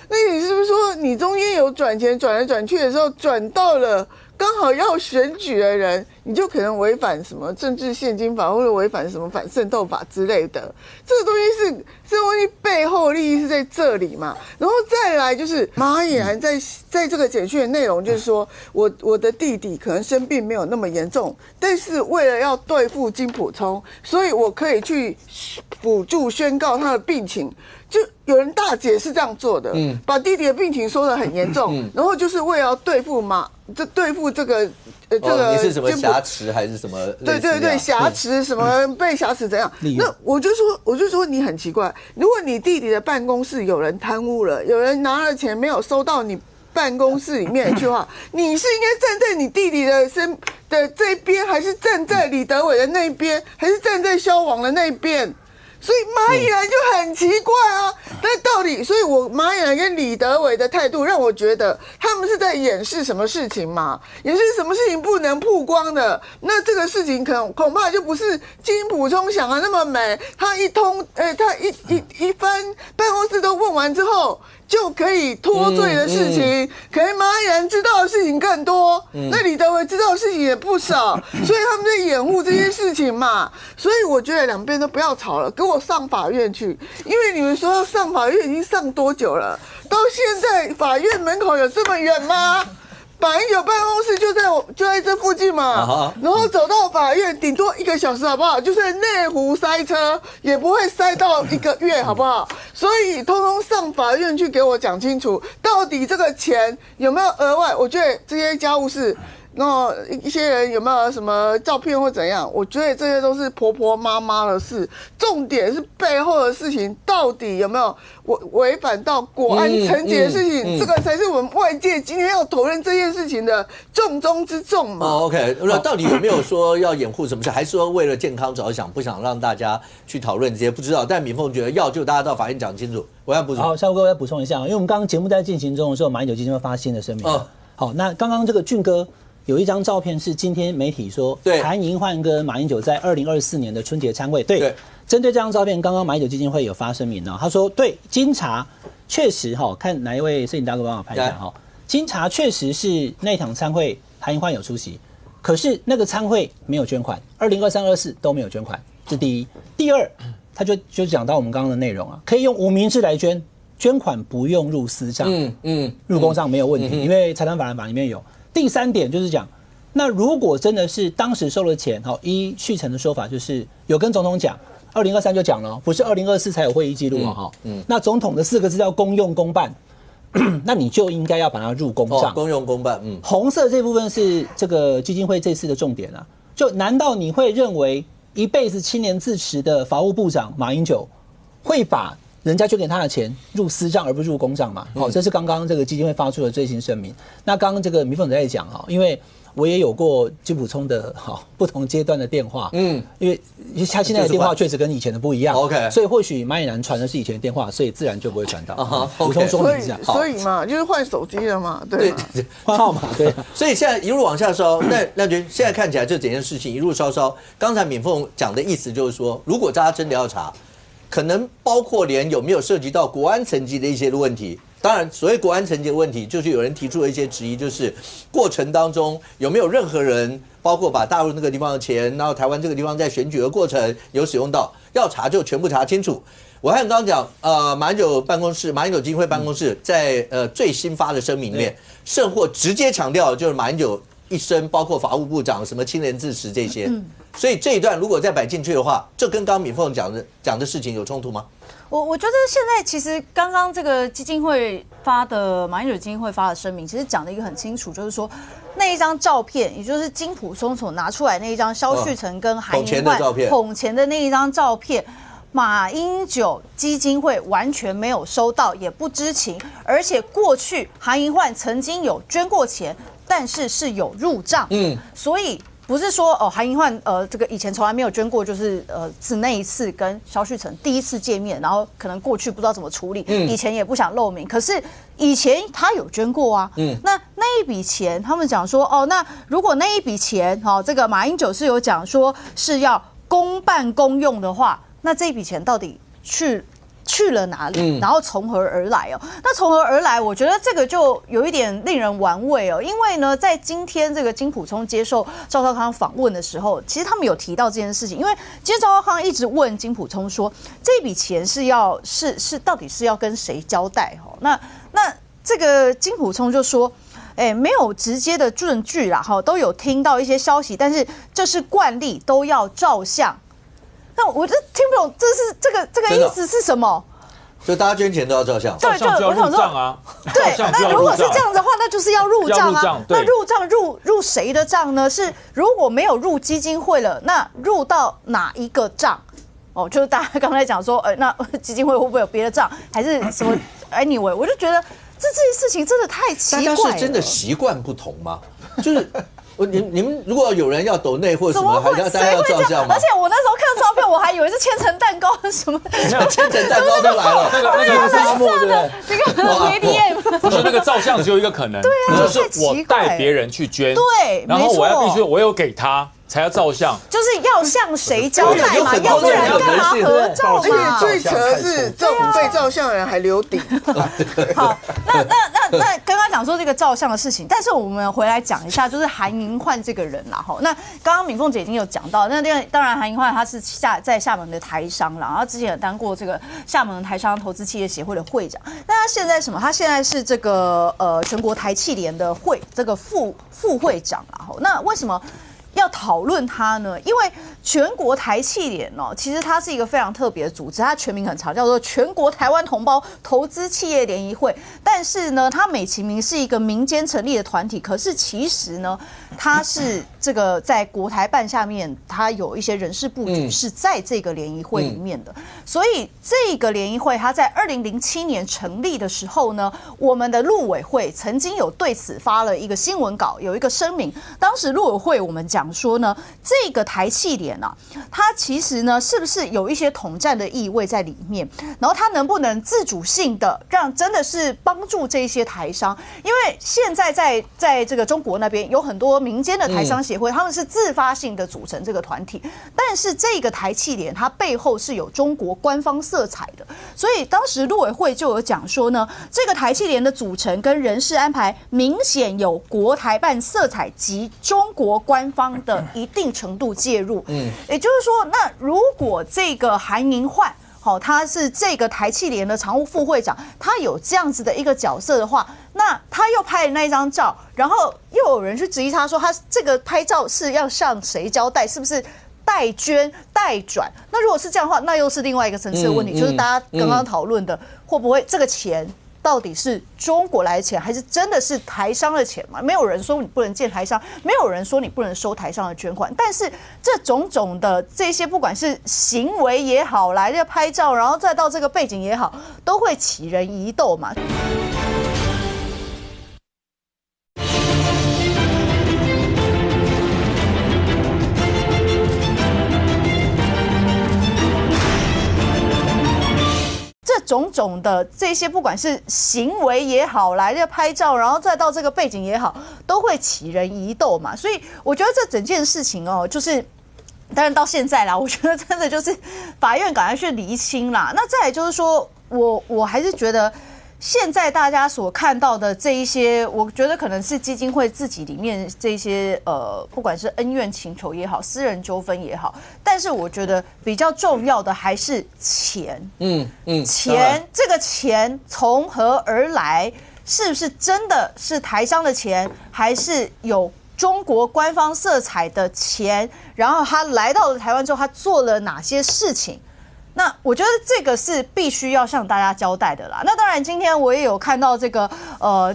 [SPEAKER 3] 那你是不是说你中间有转钱转来转去的时候，转到了刚好要选举的人，你就可能违反什么政治献金法，或者违反什么反渗透法之类的。这个东西这东西背后利益是在这里嘛？然后再来就是马以兰在这个简讯的内容，就是说我的弟弟可能生病没有那么严重，但是为了要对付金溥聪，所以我可以去辅助宣告他的病情。就有人大姐是这样做的，把弟弟的病情说得很严重，然后就是为了要对付这个
[SPEAKER 1] 你是什么挟持还是什么？
[SPEAKER 3] 对，挟持什么被挟持怎样？那我就说你很奇怪，如果你弟弟的办公室有人贪污了，有人拿了钱没有收到你办公室里面去的话，你是应该站在你弟弟的这边，还是站在李德伟的那边，还是站在萧王的那边？所以马以兰就很奇怪啊，但到底，所以马以兰跟李德伟的态度让我觉得他们是在掩饰什么事情嘛？掩饰什么事情不能曝光的？那这个事情恐怕就不是金溥聪想的那么美。他一番办公室都问完之后，就可以脱罪的事情，可能马以兰知道的事情更多，那李德伟知道的事情也不少，所以他们在掩护这些事情嘛。所以我觉得两边都不要吵了，给我上法院去，因为你们说要上法院已经上多久了？到现在法院门口有这么远吗？马英九办公室就在这附近嘛，然后走到法院顶多1个小时好不好？就是内湖塞车也不会塞到1个月好不好？所以通通上法院去给我讲清楚，到底这个钱有没有额外？我觉得这些家务事那一些人有没有什么照片或怎样？我觉得这些都是婆婆妈妈的事，重点是背后的事情到底有没有违反到国安层级的事情，这个才是我们外界今天要讨论这件事情的重中之重嘛。
[SPEAKER 1] OK， 到底有没有说要掩护什么事，还是说为了健康着想，不想让大家去讨论这些？不知道，但敏凤觉得要就大家到法院讲清楚。我要补充。
[SPEAKER 4] 好，夏哥，我要补充一下，因为我们刚刚节目在进行中的时候，马英九基金会发新的声明。好，那刚刚这个俊哥有一张照片是今天媒体说，韩银焕跟马英九在2024年的春节参会。对，针对这张照片，刚刚马英九基金会有发声明呢，他说，对，经查确实看哪一位摄影大哥帮我拍一下经查确实是那场参会韩银焕有出席，可是那个参会没有捐款，2023、24都没有捐款，这第一。第二，他就讲到我们刚刚的内容啊，可以用无名氏来捐。捐款不用入私账，入公账没有问题，因为财产法里面有。第三点就是讲，那如果真的是当时收了钱，依续成的说法就是有跟总统讲，2023就讲了，不是2024才有会议记录那总统的4个字叫公用公办，那你就应该要把它入公账。
[SPEAKER 1] 公用公办，
[SPEAKER 4] 红色这部分是这个基金会这次的重点啊，就难道你会认为一辈子青年自持的法务部长马英九会把人家捐给他的钱入私账而不入公账嘛？这是刚刚这个基金会发出的最新声明。那刚刚这个米凤在讲因为我也有过金溥聪的不同阶段的电话，因为他现在的电话确实跟以前的不一样，OK， 所以或许马以南传的是以前的电话，所以自然就不会传到。补充说明一下，
[SPEAKER 3] 所以嘛，就是换手机了嘛，对，
[SPEAKER 4] 换号码，对。
[SPEAKER 1] 所以现在一路往下烧，那就现在看起来这整件事情一路烧。刚才敏凤讲的意思就是说，如果大家真的要查，可能包括连有没有涉及到国安层级的一些问题。当然，所谓国安层级的问题，就是有人提出了一些质疑，就是过程当中有没有任何人，包括把大陆那个地方的钱，然后台湾这个地方在选举的过程有使用到，要查就全部查清楚。我还刚刚讲，马英九基金会办公室在最新发的声明里面，甚或直接强调就是马英九一生，包括法务部长什么青年自持这些。所以这一段如果再摆进去的话，这跟刚刚敏凤讲的事情有冲突吗？
[SPEAKER 5] 我觉得现在其实刚刚这个基金会发的马英九基金会发的声明，其实讲的一个很清楚，就是说那一张照片，也就是金溥聪所拿出来那一张萧旭岑跟韩银焕捧钱的那一张照片，马英九基金会完全没有收到，也不知情，而且过去韩银焕曾经有捐过钱，但是是有入账，所以。不是说韩银焕这个以前从来没有捐过，就是是那一次跟萧旭岑第一次见面，然后可能过去不知道怎么处理，以前也不想露名，可是以前他有捐过啊，那一笔钱他们讲说那如果那一笔钱这个马英九是有讲说是要公办公用的话，那这一笔钱到底去了哪里？然后从何而来那从何而来？我觉得这个就有一点令人玩味因为呢，在今天这个金溥聪接受赵少康访问的时候，其实他们有提到这件事情。因为今天赵少康一直问金溥聪说，这笔钱是到底是要跟谁交代那这个金溥聪就说。没有直接的证据啦，都有听到一些消息，但是这是惯例，都要照相。那我就听不懂，这个意思是什么？
[SPEAKER 1] 就大家捐钱都要照相，
[SPEAKER 5] 对，就我想说，对，那如果是这样的话，那就是要入账啊。那入账入谁的账呢？是如果没有入基金会了，那入到哪一个账？就是大家刚才讲说，那基金会会不会有别的账，还是什么 ？Anyway， 我就觉得这件事情真的太奇怪了。
[SPEAKER 1] 大家是真的习惯不同吗？就是。你们如果有人要抖内或什么，还要大家要照相吗？
[SPEAKER 5] 而且我那时候看照片，我还以为是千层蛋糕什么，
[SPEAKER 1] 千层蛋糕都来了，
[SPEAKER 5] 那个沙漠的那个 ATM，
[SPEAKER 7] 不是那个照相只有一个可能，
[SPEAKER 5] 对啊，
[SPEAKER 7] 就是我带别人去捐，
[SPEAKER 5] 对，
[SPEAKER 7] 然后我要必须我有给他。才要照相，
[SPEAKER 5] 就是要向谁交代嘛，要不然干嘛合照嘛？
[SPEAKER 3] 而且最扯的是，这种被照相的人还留底。
[SPEAKER 5] 好，那刚刚讲说这个照相的事情，但是我们回来讲一下，就是韩银焕这个人啦。那刚刚敏凤姐已经有讲到，那当然韩银焕他是在厦门的台商啦，然后之前也当过这个厦门台商投资企业协会的会长。那他现在什么？他现在是这个全国台企联的这个副会长啦。那为什么要讨论它呢？因为全国台企联哦，其实它是一个非常特别的组织，它全名很长，叫做全国台湾同胞投资企业联谊会。但是呢，它美其名是一个民间成立的团体，可是其实呢，它是这个在国台办下面，它有一些人事布局是在这个联谊会里面的。所以这个联谊会，它在2007年成立的时候呢，我们的陆委会曾经有对此发了一个新闻稿，有一个声明。当时陆委会我们讲说呢，这个台企联啊，它其实呢是不是有一些统战的意味在里面？然后它能不能自主性的让真的是帮助这些台商？因为现在在这个中国那边有很多民间的台商协会，他们是自发性的组成这个团体，但是这个台企联它背后是有中国官方色彩的，所以当时陆委会就有讲说呢，这个台企联的组成跟人事安排明显有国台办色彩及中国官方的一定程度介入。也就是说，那如果这个韩银焕他是这个台企联的常务副会长，他有这样子的一个角色的话，那他又拍了那一张照，然后又有人去质疑他说，他这个拍照是要向谁交代？是不是代捐、代转？那如果是这样的话，那又是另外一个层次的问题，就是大家刚刚讨论的，会不会这个钱到底是中国来的钱，还是真的是台商的钱嘛？没有人说你不能见台商，没有人说你不能收台商的捐款，但是这种种的这些，不管是行为也好，来这拍照，然后再到这个背景也好，都会起人疑窦嘛。种种的这些，不管是行为也好，来这拍照，然后再到这个背景也好，都会起人疑窦嘛。所以我觉得这整件事情哦，就是当然到现在啦，我觉得真的就是法院赶快去厘清啦。那再来就是说，我还是觉得现在大家所看到的这一些，我觉得可能是基金会自己里面这些不管是恩怨情仇也好，私人纠纷也好，但是我觉得比较重要的还是钱。钱，这个钱从何而来？是不是真的是台商的钱，还是有中国官方色彩的钱？然后他来到了台湾之后，他做了哪些事情？那我觉得这个是必须要向大家交代的啦。那当然，今天我也有看到这个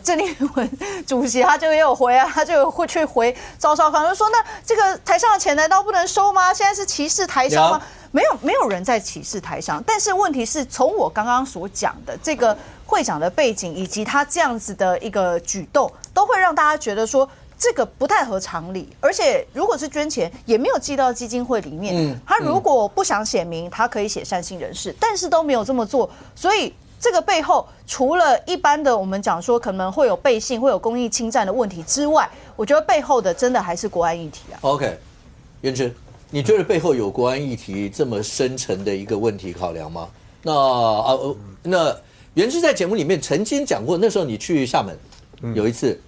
[SPEAKER 5] 郑丽文主席，他就也有回啊，他就会去回赵少康，就说那这个台商的钱难道不能收吗？现在是歧视台商吗？没有人在歧视台商，但是问题是从我刚刚所讲的这个会长的背景以及他这样子的一个举动，都会让大家觉得说，这个不太合常理，而且如果是捐钱，也没有寄到基金会里面。他如果不想写明，他可以写善心人士，但是都没有这么做，所以这个背后除了一般的我们讲说可能会有背信、会有公益侵占的问题之外，我觉得背后的真的还是国安议题啊。
[SPEAKER 1] OK， 元之，你觉得背后有国安议题这么深层的一个问题考量吗？那元之在节目里面曾经讲过，那时候你去厦门有一次，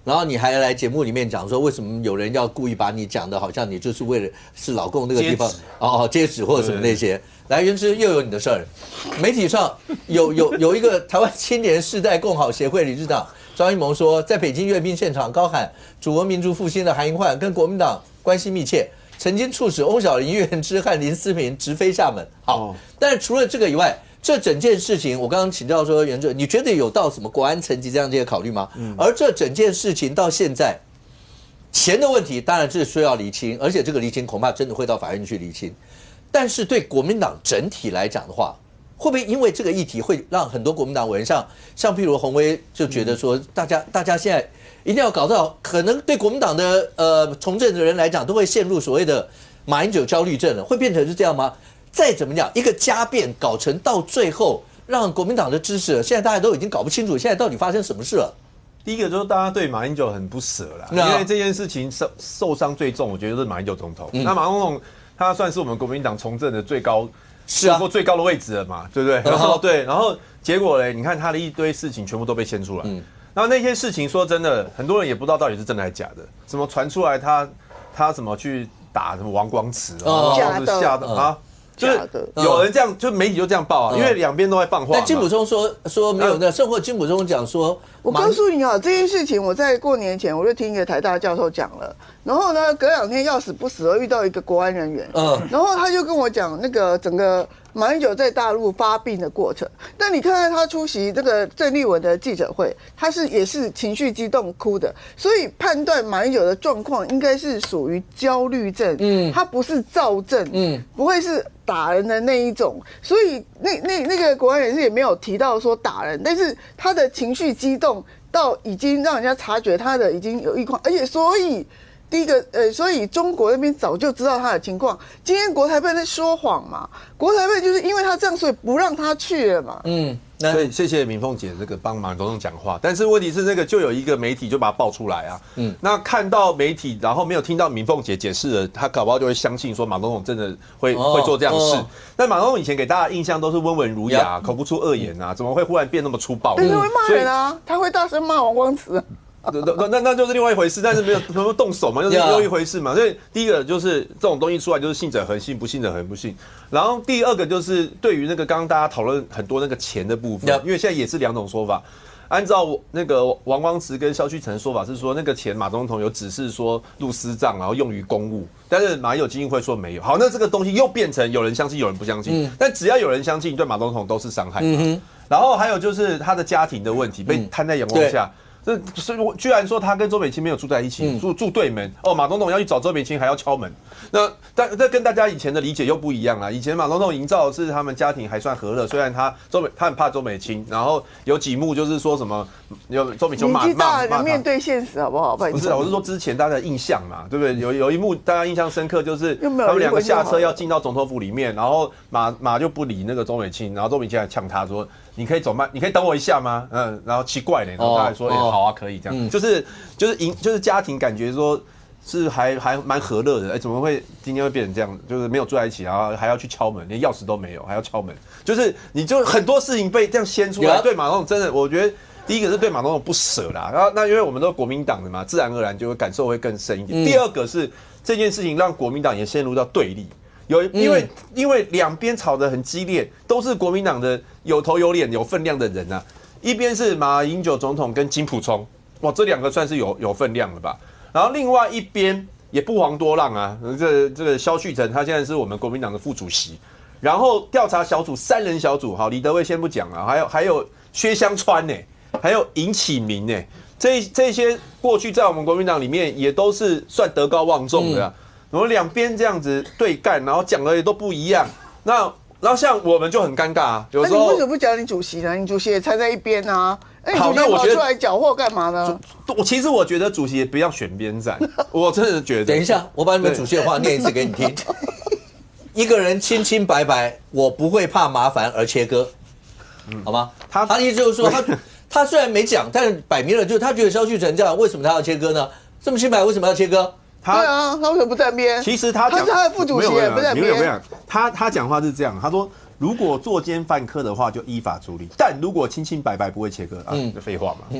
[SPEAKER 1] 然后你还来节目里面讲说，为什么有人要故意把你讲的好像你就是为了是老共那个地方接旨或者什么那些。来，元之又有你的事儿。媒体上有一个台湾青年世代共好协会理事长张一谋说，在北京阅兵现场高喊祖国民族复兴的韩银焕跟国民党关系密切，曾经促使翁小林、岳元之和林思平直飞厦门。好，但是除了这个以外，这整件事情，我刚刚请教说，元之，你觉得有到什么国安层级这样这些考虑吗？而这整件事情到现在，钱的问题当然是需要厘清，而且这个厘清恐怕真的会到法院去厘清。但是对国民党整体来讲的话，会不会因为这个议题会让很多国民党委员像譬如洪威就觉得说，大家现在一定要搞到，可能对国民党的从政的人来讲，都会陷入所谓的马英九焦虑症了，会变成是这样吗？再怎么样，一个家变搞成到最后，让国民党的支持，现在大家都已经搞不清楚，现在到底发生什么事了。
[SPEAKER 8] 第一个就是大家对马英九很不舍啦，因为这件事情受伤最重，我觉得是马英九总统。那马总统他算是我们国民党从政的最高的位置了嘛，对不对？然后结果嘞，你看他的一堆事情全部都被掀出来。然后那些事情说真的，很多人也不知道到底是真的还是假的。什么传出来他怎么去打什么王光慈
[SPEAKER 3] 假的
[SPEAKER 8] 吓的啊？就是有人这样，就媒体就这样报啊，因为两边都在放话。
[SPEAKER 1] 但金溥聪说没有那，甚或金溥聪讲说，
[SPEAKER 3] 我告诉你啊，这件事情我在过年前我就听一个台大教授讲了，然后呢，隔2天要死不死而遇到一个国安人员，然后他就跟我讲那个整个马英九在大陆发病的过程。但你看看他出席这个郑丽文的记者会，他也是情绪激动哭的，所以判断马英九的状况应该是属于焦虑症，他不是躁症，不会是打人的那一种。所以那个国安人士也没有提到说打人，但是他的情绪激动到已经让人家察觉他的已经有异况，而且所以第一个所以中国那边早就知道他的情况。今天国台办在说谎嘛，国台办就是因为他这样，所以不让他去了嘛。
[SPEAKER 8] 所以谢谢敏凤姐这个帮马总统讲话，但是问题是那个就有一个媒体就把它爆出来啊，那看到媒体然后没有听到敏凤姐解释了，他搞不好就会相信说马总统真的会做这样的事。但马总统以前给大家印象都是温文儒雅，口不出恶言啊，怎么会忽然变那么粗暴？
[SPEAKER 3] 但是会骂人啊，他会大声骂王光慈。
[SPEAKER 8] 那就是另外一回事，但是没有什么动手嘛，就是又一回事嘛。所以第一个就是这种东西出来就是信者恒信，不信者恒不信。然后第二个就是对于那个刚刚大家讨论很多那个钱的部分，因为现在也是2种说法。按照那个王光慈跟萧旭岑的说法是说，那个钱马总统有指示说入私账，然后用于公务，但是马英九基金会说没有。好，那这个东西又变成有人相信，有人不相信。但只要有人相信，对马总统都是伤害。然后还有就是他的家庭的问题被摊在阳光下。所以我居然说他跟周美青没有住在一起，住对门哦。马总统要去找周美青还要敲门，但跟大家以前的理解又不一样啦。以前马总统营造的是他们家庭还算和乐，虽然他很怕周美青，然后有几幕就是说什么有周美青骂他，
[SPEAKER 3] 面对现实好不好？
[SPEAKER 8] 不是，我是说之前大家的印象嘛，对不对？有一幕大家印象深刻，就是他们2个下车要进到总统府里面，然后马就不理那个周美青，然后周美青还呛他说。你可以走慢，你可以等我一下吗？然后奇怪嘞，然后他还说，好啊，可以这样，就是家庭感觉说是还蛮和乐的，怎么会今天会变成这样？就是没有住在一起，然后还要去敲门，连钥匙都没有，还要敲门，就是你就很多事情被这样掀出来，对马总统真的，我觉得第一个是对马总统不舍啦，然后那因为我们都是国民党的嘛，自然而然就会感受会更深一点。第二个是这件事情让国民党也陷入到对立。因为2边吵得很激烈，都是国民党的有头有脸有分量的人啊。一边是马英九总统跟金溥聪，哇，这2个算是有分量了吧？然后另外一边也不遑多让啊，这个萧旭岑他现在是我们国民党的副主席，然后调查小组3人小组，好，李德威先不讲了，还有薛湘川呢，还有尹启明呢，这些过去在我们国民党里面也都是算德高望重的啊。然后2边这样子对干，然后讲的也都不一样。然后像我们就很尴尬啊，有时候
[SPEAKER 3] 你为什么不讲你主席呢？你主席也掺在一边啊。好，那我觉得跑出来缴获干嘛呢？
[SPEAKER 8] 其实我觉得主席也不要选边站，我真的觉得。
[SPEAKER 1] 等一下，我把你们主席的话念一次给你听。一个人清清白白，我不会怕麻烦而切割，好吗？他的意思就是说，他虽然没讲，但是摆明了就是他觉得萧旭岑这样，为什么他要切割呢？这么清白，为什么要切割？
[SPEAKER 3] 对啊，他为什么不站边？
[SPEAKER 8] 其实他是
[SPEAKER 3] 他的副主席，也不站边。
[SPEAKER 8] 没有，他讲话是这样，他说如果作奸犯科的话，就依法处理；但如果清清白白不会切割啊，废话嘛。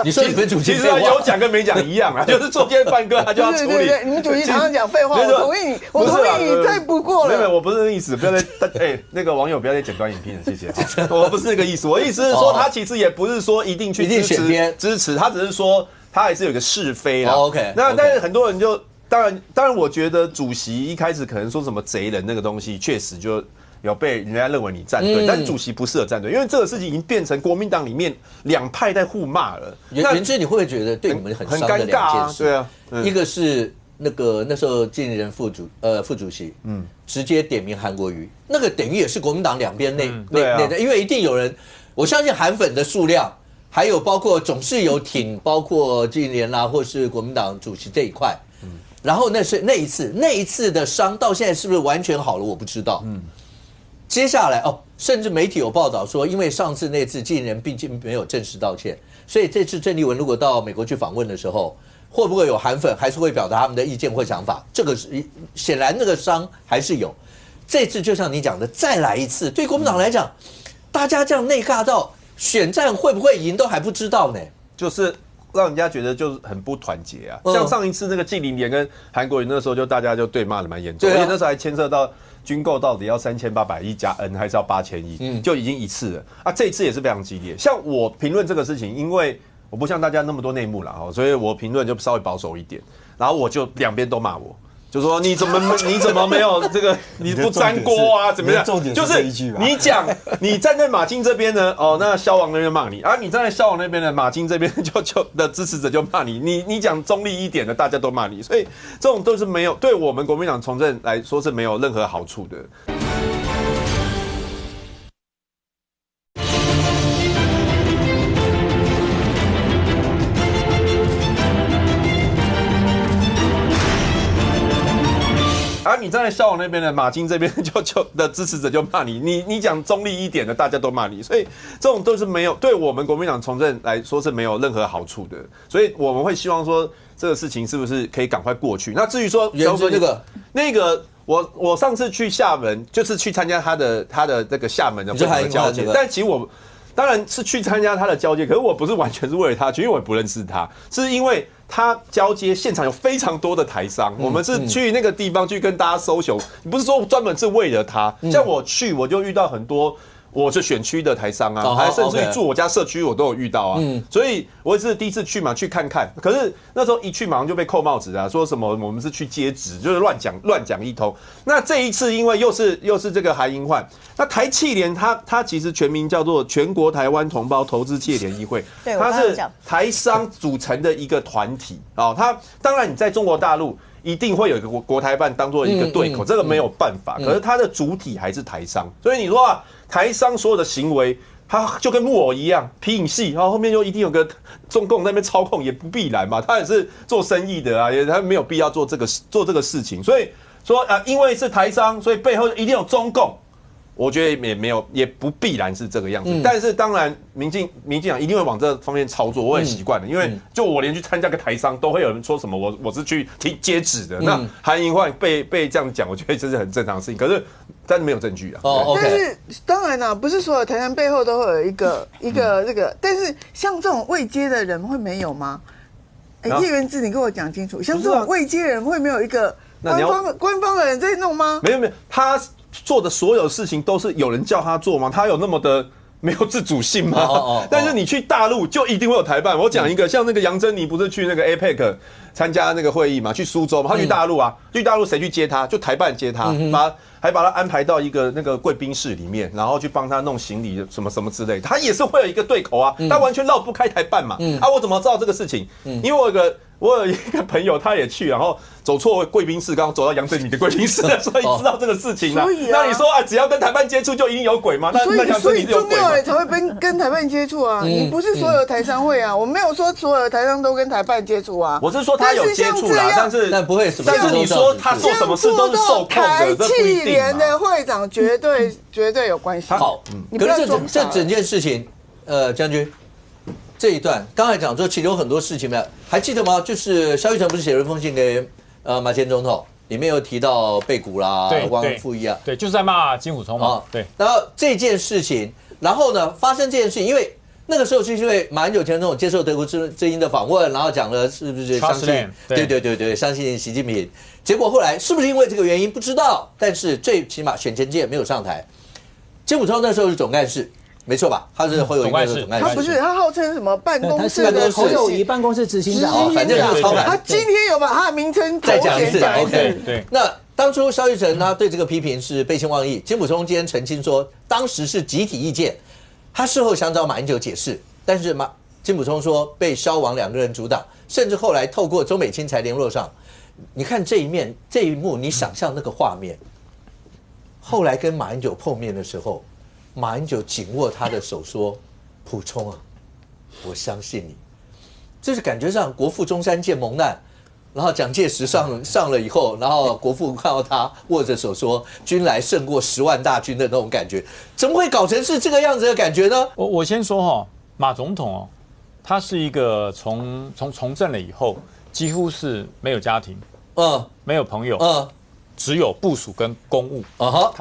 [SPEAKER 1] 你说你们主席
[SPEAKER 8] 其实有讲跟没讲一样啊，就是作奸犯科他就要处理。
[SPEAKER 3] 对，你们主席常常讲废话，我同意你，我同意你，再不过了。
[SPEAKER 8] 没有，我不是那个意思，不要再那个网友不要再剪短影片了，谢谢。我不是那个意思，我意思是说他其实也不是说一定去支持，他只是说。他还是有一个是非啦。
[SPEAKER 1] OK，
[SPEAKER 8] 但是很多人就当然，我觉得主席一开始可能说什么贼人那个东西，确实就有被人家认为你站队，但是主席不适合站队，因为这个事情已经变成国民党里面2派在互骂了。
[SPEAKER 1] 元之，你会不会觉得对你们很伤的2件事？
[SPEAKER 8] 对啊，
[SPEAKER 1] 一个是那时候经理人副主席，直接点名韩国瑜，那个等于也是国民党2边内的，因为一定有人，我相信韩粉的数量。还有包括总是有挺，包括金莲啦，或是国民党主席这一块，然后那一次的伤到现在是不是完全好了？我不知道。接下来甚至媒体有报道说，因为上次那次金莲毕竟没有正式道歉，所以这次郑丽文如果到美国去访问的时候，会不会有韩粉还是会表达他们的意见或想法？这个是显然那个伤还是有。这次就像你讲的，再来一次，对国民党来讲，大家这样内尬到。选战会不会赢都还不知道呢，
[SPEAKER 8] 就是让人家觉得就是很不团结啊。像上一次那个纪凌莲跟韩国瑜那时候就大家就对骂的蛮严重，而且那时候还牵涉到军购到底要3800亿加 N 还是要8000亿，就已经一次了啊。这一次也是非常激烈。像我评论这个事情，因为我不像大家那么多内幕啦，所以我评论就稍微保守一点，然后我就两边都骂我。就说你怎么没有这个？你不沾锅啊？怎么样？就是你讲你站在马金这边呢，那萧王那边骂你啊；你站在萧王那边的马金这边就的支持者就骂你。你讲中立一点的，大家都骂你。所以这种都是没有对我们国民党从政来说是没有任何好处的。啊！你站在萧王那边的马金这边就的支持者就骂你，你讲中立一点的，大家都骂你，所以这种都是没有对我们国民党从政来说是没有任何好处的，所以我们会希望说这个事情是不是可以赶快过去？那至于说那个我上次去厦门，就是去参加他的这个厦门的交接，但其实我当然是去参加他的交接，可是我不是完全是为了他去，因为我也不认识他，是因为他交接现场有非常多的台商，我们是去那个地方去跟大家social，不是说专门是为了他。像我去，我就遇到很多我是选区的台商啊，还甚至于住我家社区我都有遇到啊。所以我也是第一次去嘛，去看看。可是那时候一去马上就被扣帽子啊，说什么我们是去接职，就是乱讲一通。那这一次因为又是这个韩英焕，那台企联它其实全名叫做全国台湾同胞投资企业联谊会，它是台商组成的一个团体啊。它当然你在中国大陆一定会有一个国台办当做一个对口，这个没有办法。可是它的主体还是台商，所以你说啊，台商所有的行为，他就跟木偶一样皮影戏，然后后面又一定有个中共在那边操控，也不必然嘛。他也是做生意的啊，他没有必要做这个事情。所以说因为是台商，所以背后一定有中共。我觉得也不必然是这个样子，但是当然民进党一定会往这方面操作，我也习惯了，因为就我连去参加个台商，都会有人说什么我是去接旨的。那韩英焕被这样讲，我觉得这是很正常的事情，可是但是没有证据啊。
[SPEAKER 3] 但是当然啦，不是所有台商背后都会有一个这个，但是像这种未接的人会没有吗？叶元之，你跟我讲清楚，像这种未接人会没有一个官方的人在弄吗？
[SPEAKER 8] 没有，他做的所有事情都是有人叫他做吗？他有那么的没有自主性吗？但是你去大陆就一定会有台办。我讲一个，像那个杨珍妮不是去那个 APEC 参加那个会议嘛，去苏州嘛，他去大陆啊，去大陆谁去接他？就台办接他，还把他安排到一个那个贵宾室里面，然后去帮他弄行李什么之类的，他也是会有一个对口啊，他完全绕不开台办嘛。我怎么知道这个事情？因为我有一个朋友，他也去，然后走错贵宾室，刚刚走到杨振宁的贵宾室，所以知道这个事情了。那你说只要跟台办接触就一定有鬼吗？
[SPEAKER 3] 所以重要人才会跟台办接触啊。你不是所有台商会啊，我没有说所有台商都跟台办接触啊。
[SPEAKER 8] 我是说他有接触啦，
[SPEAKER 1] 但不会什么。
[SPEAKER 8] 但是你说他做什么事都是受控的，
[SPEAKER 3] 台企联的会长绝对有关系。
[SPEAKER 1] 好，可是这整件事情，将军。这一段刚才讲说，其实有很多事情没有，还记得吗？就是萧玉成不是写了一封信给马前总统，里面有提到贝谷啦、汪富一啊，
[SPEAKER 7] 对，就是在骂金溥聪嘛。对，
[SPEAKER 1] 然后这件事情，然后呢发生这件事情，因为那个时候是因为马英九前总统接受德国之音的访问，然后讲了是不是相信？对，相信习近平。结果后来是不是因为这个原因不知道，但是最起码选前届没有上台。金溥聪那时候是总干事。没错吧？他是会有一个总干事，
[SPEAKER 3] 他不是，他号称什么办公室的
[SPEAKER 4] 侯友宜办公室执行长，
[SPEAKER 1] 反正就是操盘。
[SPEAKER 3] 他今天有把他的名称
[SPEAKER 1] 再讲一次
[SPEAKER 7] ，OK。对。
[SPEAKER 1] 那当初萧玉成他对这个批评是背信忘义，金溥聪今天澄清说，当时是集体意见，他事后想找马英九解释，但是金溥聪说被萧王两个人阻挡，甚至后来透过周美青才联络上。你看这一幕，你想象那个画面，后来跟马英九碰面的时候。马英九紧握他的手说：“溥聪啊，我相信你。”这是感觉上国父中山舰蒙难，然后蒋介石上了以后，然后国父看到他握着手说：“军来胜过10万大军的那种感觉，怎么会搞成是这个样子的感觉呢？”
[SPEAKER 7] 我先说马总统他是一个从政了以后，几乎是没有家庭，没有朋友，只有部属跟公务，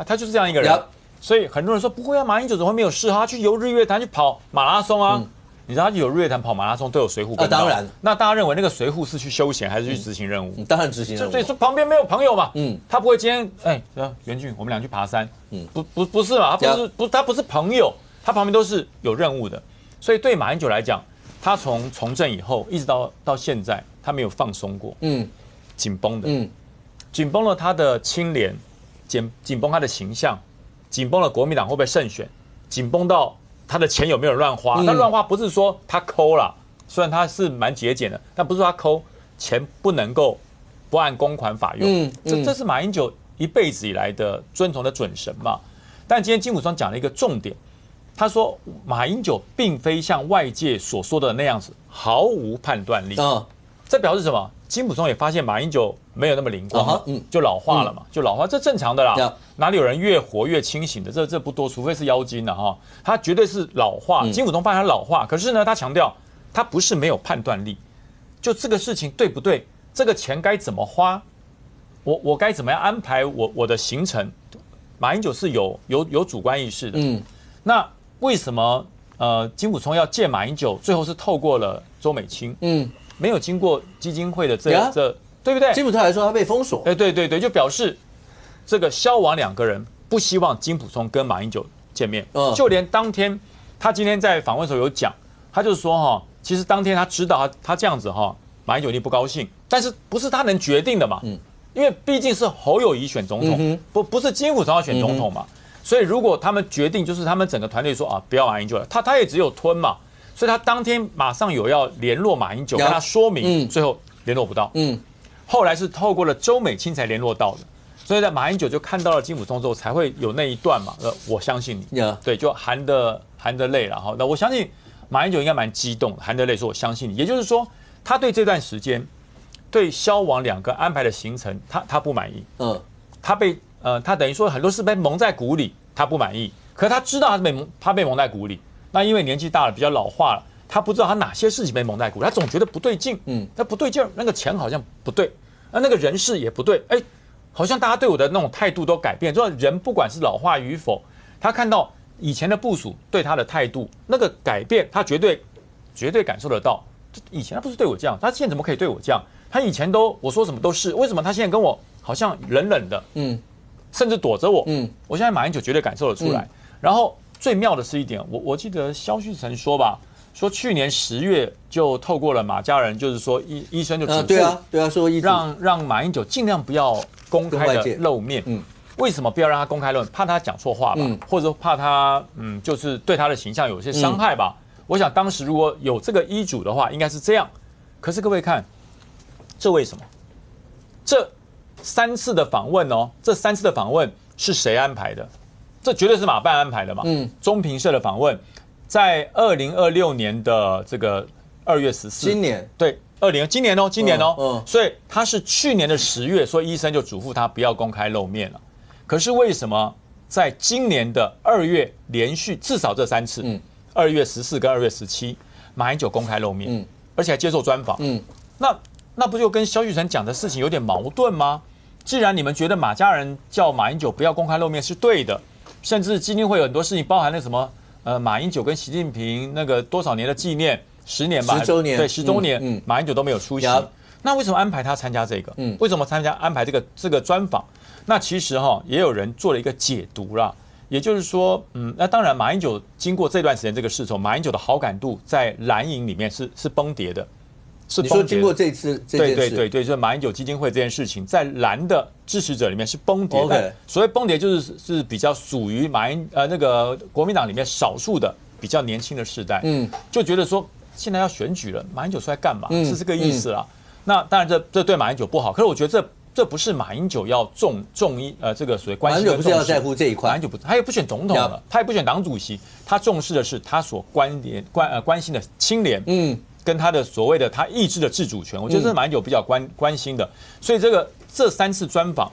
[SPEAKER 7] 他就是这样一个人。所以很多人说不会啊，马英九怎么会没有事？他去游日月潭，去跑马拉松啊。你知道他有日月潭跑马拉松都有随扈跟到，
[SPEAKER 1] 当然。
[SPEAKER 7] 那大家认为那个随扈是去休闲还是去执行任务？
[SPEAKER 1] 当然执行任务。
[SPEAKER 7] 对，说旁边没有朋友嘛，他不会今天袁俊，我们俩去爬山，不是嘛，他不是朋友，他旁边都是有任务的。所以对马英九来讲，他从政以后一直到现在，他没有放松过，紧绷的，紧绷了他的清廉，紧绷他的形象，紧绷了国民党会不会胜选，紧绷到他的钱有没有乱花。但乱花不是说他抠啦，虽然他是蛮节俭的，但不是说他抠，钱不能够不按公款法用。这是马英九一辈子以来的遵从的准绳嘛。但今天金溥聪讲了一个重点，他说马英九并非像外界所说的那样子毫无判断力。这表示什么？金溥聪也发现马英九没有那么灵光，就老化了嘛，就老化，这正常的啦。哪里有人越活越清醒的？这不多，除非是妖精了哈。他绝对是老化。金溥聪发现他老化，可是呢，他强调他不是没有判断力，就这个事情对不对？这个钱该怎么花？我该怎么样安排我的行程？马英九是有主观意识的。那为什么金溥聪要见马英九？最后是透过了周美青。没有经过基金会的这对不对？
[SPEAKER 1] 金溥聪还说他被封锁。
[SPEAKER 7] 对，就表示这个萧王两个人不希望金溥聪跟马英九见面。就连当天他今天在访问的时候有讲，他就是说其实当天他知道他这样子马英九一定不高兴，但是不是他能决定的嘛？因为毕竟是侯友宜选总统，不是金溥聪要选总统嘛。所以如果他们决定，就是他们整个团队说不要马英九了，他也只有吞嘛。所以他当天马上有要联络马英九，跟他说明，最后联络不到。后来是透过了周美青才联络到的。所以在马英九就看到了金溥聪之后，才会有那一段嘛。我相信你，对，就含着泪了哈。那我相信马英九应该蛮激动，含着泪说我相信你。也就是说，他对这段时间对萧王两个安排的行程，他不满意。他等于说很多事被蒙在鼓里，他不满意。可是他知道他被蒙在鼓里。那因为年纪大了，比较老化了，他不知道他哪些事情被蒙在鼓，他总觉得不对劲，那不对劲，那个钱好像不对，那个人事也不对，好像大家对我的那种态度都改变。就人不管是老化与否，他看到以前的部属对他的态度那个改变，他绝对感受得到。以前他不是对我这样，他现在怎么可以对我这样？他以前我说什么都是，为什么他现在跟我好像冷冷的，甚至躲着我？我现在马英九绝对感受得出来。然后最妙的是一点，我记得萧旭岑说吧，说去年10月就透过了马家人，就是说医生就嘱咐，
[SPEAKER 1] 对啊，说
[SPEAKER 7] 让马英九尽量不要公开的露面。为什么不要让他公开露面？怕他讲错话吧，或者怕他就是对他的形象有些伤害吧。我想当时如果有这个医嘱的话，应该是这样。可是各位看，这为什么？这3次的访问这3次的访问是谁安排的？这绝对是马办安排的嘛。中评社的访问，在2026年的这个2月14，
[SPEAKER 1] 今年
[SPEAKER 7] 对今年所以他是去年的10月，所以医生就嘱咐他不要公开露面了。可是为什么在今年的2月连续至少这3次，2月14跟2月17，马英九公开露面，而且还接受专访，那不就跟萧旭岑讲的事情有点矛盾吗？既然你们觉得马家人叫马英九不要公开露面是对的，甚至基金会有很多事情，包含那什么马英九跟习近平那个多少年的纪念，10年吧，10周年，对，10周年，马英九都没有出席，那为什么安排他参加这个？为什么安排这个专访？那其实也有人做了一个解读啦，也就是说，那当然马英九经过这段时间这个事后，马英九的好感度在蓝营里面是崩跌的。
[SPEAKER 1] 你说经过这次这件事，
[SPEAKER 7] 对，就是马英九基金会这件事情，在蓝的支持者里面是崩跌的。所谓崩跌，就是比较属于那个国民党里面少数的比较年轻的世代，就觉得说现在要选举了，马英九出来干嘛？是这个意思啦。那当然这对马英九不好，可是我觉得这不是马英九要这个所谓关心的重视。马英九不是要
[SPEAKER 1] 在乎这一块，
[SPEAKER 7] 马英九不，他也不选总统了，他也不选党主席，他重视的是他所关心的清廉，跟他的所谓的他意志的自主权，我觉得这是马英九比较关心的。所以这3次专访，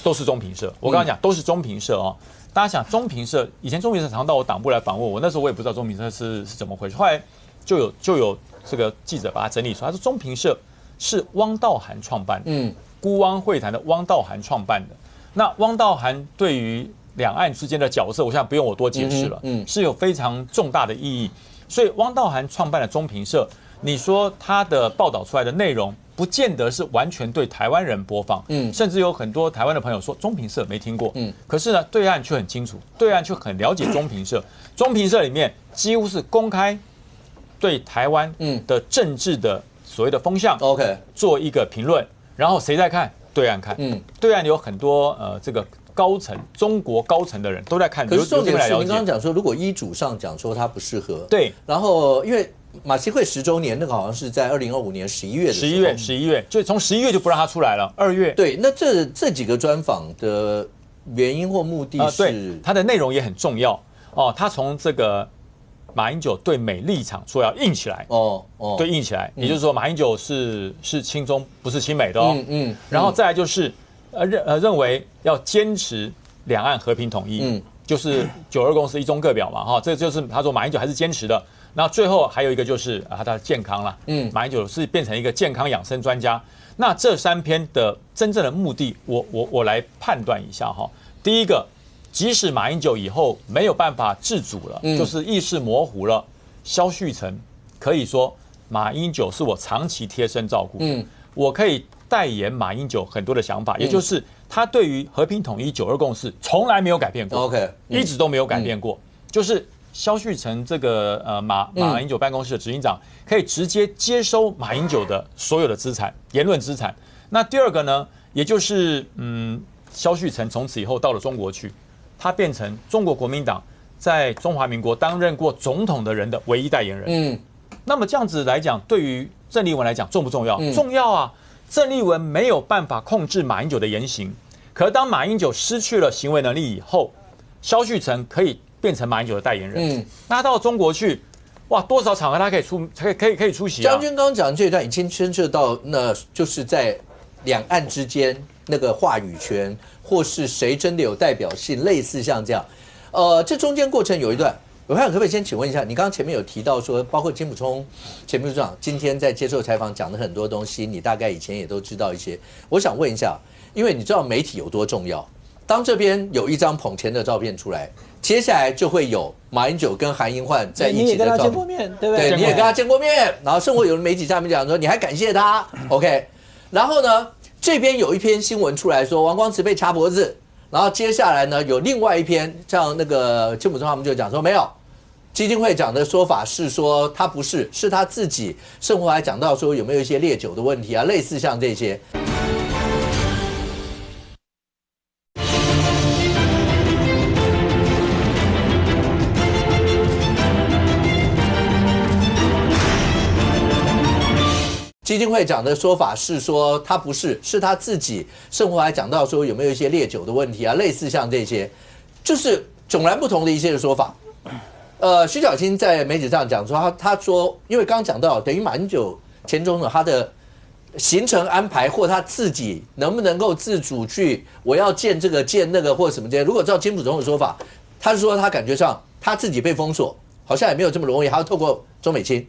[SPEAKER 7] 都是中评社。我刚刚讲都是中评社大家想中评社，以前中评社常到我党部来访问我，那时候我也不知道中评社是怎么回事，后来就有这个记者把它整理出来，他说中评社是汪道涵创办的，孤汪会谈的汪道涵创办的。那汪道涵对于两岸之间的角色，我想不用我多解释了，是有非常重大的意义。所以汪道涵创办的中评社，你说他的报道出来的内容，不见得是完全对台湾人播放，甚至有很多台湾的朋友说中评社没听过，可是呢，对岸却很清楚，对岸却很了解中评社，中评社里面几乎是公开对台湾的政治的所谓的风向，OK， 做一个评论，然后谁在看？对岸看，对岸有很多这个高层，中国高层的人都在看。
[SPEAKER 1] 可是重点是，您刚刚讲说，如果医嘱上讲说它不适合，
[SPEAKER 7] 对，
[SPEAKER 1] 然后因为马习会10周年，那个好像是在2025年11月的时候
[SPEAKER 7] 11月，就从11月就不让他出来了，2月。
[SPEAKER 1] 对，那这几个专访的原因或目的是，
[SPEAKER 7] 对，它的内容也很重要哦。他从这个马英九对美立场说要硬起来，对，硬起来，也就是说马英九是亲中不是亲美的哦，然后再来就是认为要坚持两岸和平统一，就是92共识一中各表嘛，哈，这就是他说马英九还是坚持的。那最后还有一个就是他的健康啦，马英九是变成一个健康养生专家。那这3篇的真正的目的，我来判断一下哈。第一个，即使马英九以后没有办法自主了，就是意识模糊了，萧旭岑可以说马英九是我长期贴身照顾，我可以代言马英九很多的想法，也就是他对于和平统一92共识从来没有改变过
[SPEAKER 1] ，OK，
[SPEAKER 7] 一直都没有改变过，就是萧旭岑这个马英九办公室的执行长可以直接接收马英九的所有的资产、言论资产。那第二个呢，也就是萧旭岑从此以后到了中国去。他变成中国国民党在中华民国担任过总统的人的唯一代言人。那么这样子来讲，对于郑丽文来讲重不重要？重要啊！郑丽文没有办法控制马英九的言行，可是当马英九失去了行为能力以后，萧旭岑可以变成马英九的代言人。那他到中国去，哇，多少场合他可以出席啊？
[SPEAKER 1] 将军刚刚讲这段已经牵涉到，那就是在两岸之间那个话语权。或是谁真的有代表性，类似像这样，这中间过程有一段，我看可不可以先请问一下，你刚刚前面有提到说，包括金溥聪前秘书长今天在接受采访讲的很多东西，你大概以前也都知道一些。我想问一下，因为你知道媒体有多重要，当这边有一张捧钱的照片出来，接下来就会有马英九跟韩英焕在一起的照片，
[SPEAKER 4] 你也跟他见过面，对不对？
[SPEAKER 1] 对，你也跟他见过面，然后甚至有的媒体下面讲说你还感谢他 ，OK， 然后呢？这边有一篇新闻出来说王光慈被掐脖子，然后接下来呢有另外一篇，像那个金溥聪他们就讲说没有，基金会讲的说法是说他不是，是他自己，甚至还讲到说有没有一些烈酒的问题啊，类似像这些。基金会讲的说法是说他不是，是他自己，甚至还讲到说有没有一些烈酒的问题啊，类似像这些，就是迥然不同的一些说法。徐小青在媒体上讲说，他说，因为刚刚讲到，等于马英九前总统他的行程安排或他自己能不能够自主去，我要见这个见那个或什么这些。如果照金溥聪的说法，他是说他感觉上他自己被封锁，好像也没有这么容易，还要透过周美青，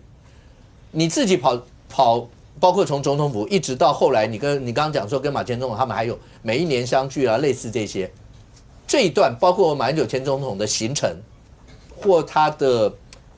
[SPEAKER 1] 你自己跑。包括从总统府一直到后来，你刚刚讲说跟马前总统他们还有每一年相聚啊，类似这些，这一段包括马英九前总统的行程，或他的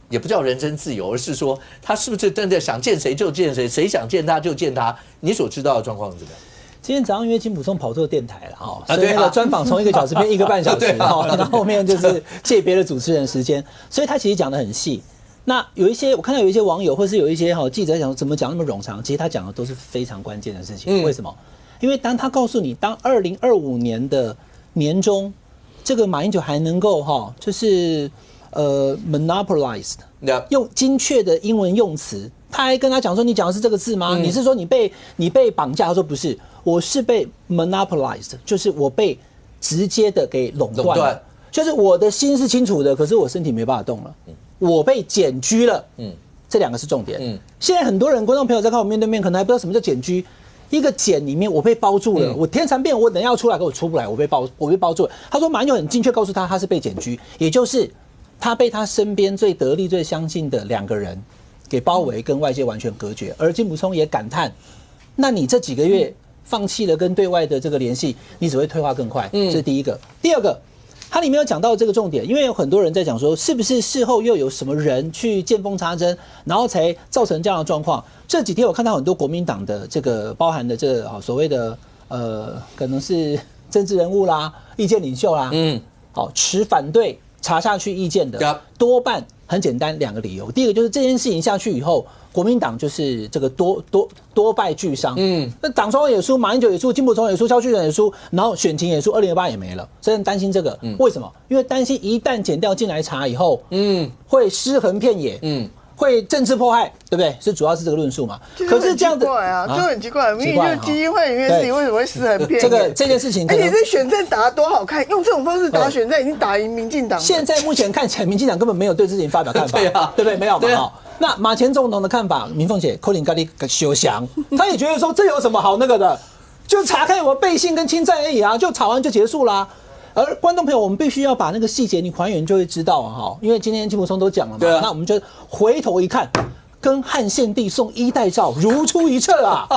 [SPEAKER 1] 也不叫人身自由，而是说他是不是真的想见谁就见谁，谁想见他就见他？你所知道的状况是怎么样？
[SPEAKER 4] 今天早上因为金溥聪跑错电台了哈，所以那个专访从1个小时变1个半小时哈，然后后面就是借别的主持人时间，所以他其实讲得很细。那有一些我看到有一些网友或是有一些记者讲怎么讲那么冗长，其实他讲的都是非常关键的事情。为什么？因为当他告诉你，当2025年的年中，这个马英九还能够就是monopolized， 用精确的英文用词，他还跟他讲说，你讲的是这个字吗？你是说你被绑架？他说不是，我是被 monopolized， 就是我被直接的给垄断了，就是我的心是清楚的，可是我身体没办法动了。我被检居了，这2个是重点。现在很多人观众朋友在看我面对面，可能还不知道什么叫检居。一个检里面我被包住了，我天蚕变，我等一下要出来，可我出不来，我被包住了。他说马英九很精确告诉他是被检居，也就是他被他身边最得力、最相信的2个人给包围，跟外界完全隔绝。而金溥聪也感叹，那你这几个月放弃了跟对外的这个联系，你只会退化更快。这是第一个。第二个。它里面有讲到这个重点，因为有很多人在讲说，是不是事后又有什么人去见缝插针，然后才造成这样的状况？这几天我看到很多国民党的这个包含的这个所谓的可能是政治人物啦、意见领袖啦，持反对查下去意见的，多半很简单2个理由。第一个就是这件事情下去以后，国民党就是这个多败俱伤。那党中央也输，马英九也输，金溥聪也输，萧旭晨也输，然后选情也输，2028也没了，所以很担心这个。为什么？因为担心一旦检调进来查以后，会尸横遍野。会政治迫害，对不对？主要是这个论述嘛。
[SPEAKER 3] 可是这样子就很奇怪，明明就基金会里面事情为什么会尸横遍野？
[SPEAKER 4] 这件事情，
[SPEAKER 3] 而且这选战打得多好看，用这种方式打选战已经打赢民进党。
[SPEAKER 4] 现在目前看起来，民进党根本没有对这事情发表看法，对不对？没有嘛。好，那马前总统的看法，明凤姐扣零咖喱休想，他也觉得说这有什么好那个的，就查看我背信跟侵占而已啊，就查完就结束啦。而观众朋友，我们必须要把那个细节你还原就会知道啊，哈，因为今天金溥聪都讲了嘛，那我们就回头一看，跟汉献帝送衣带诏如出一辙啊！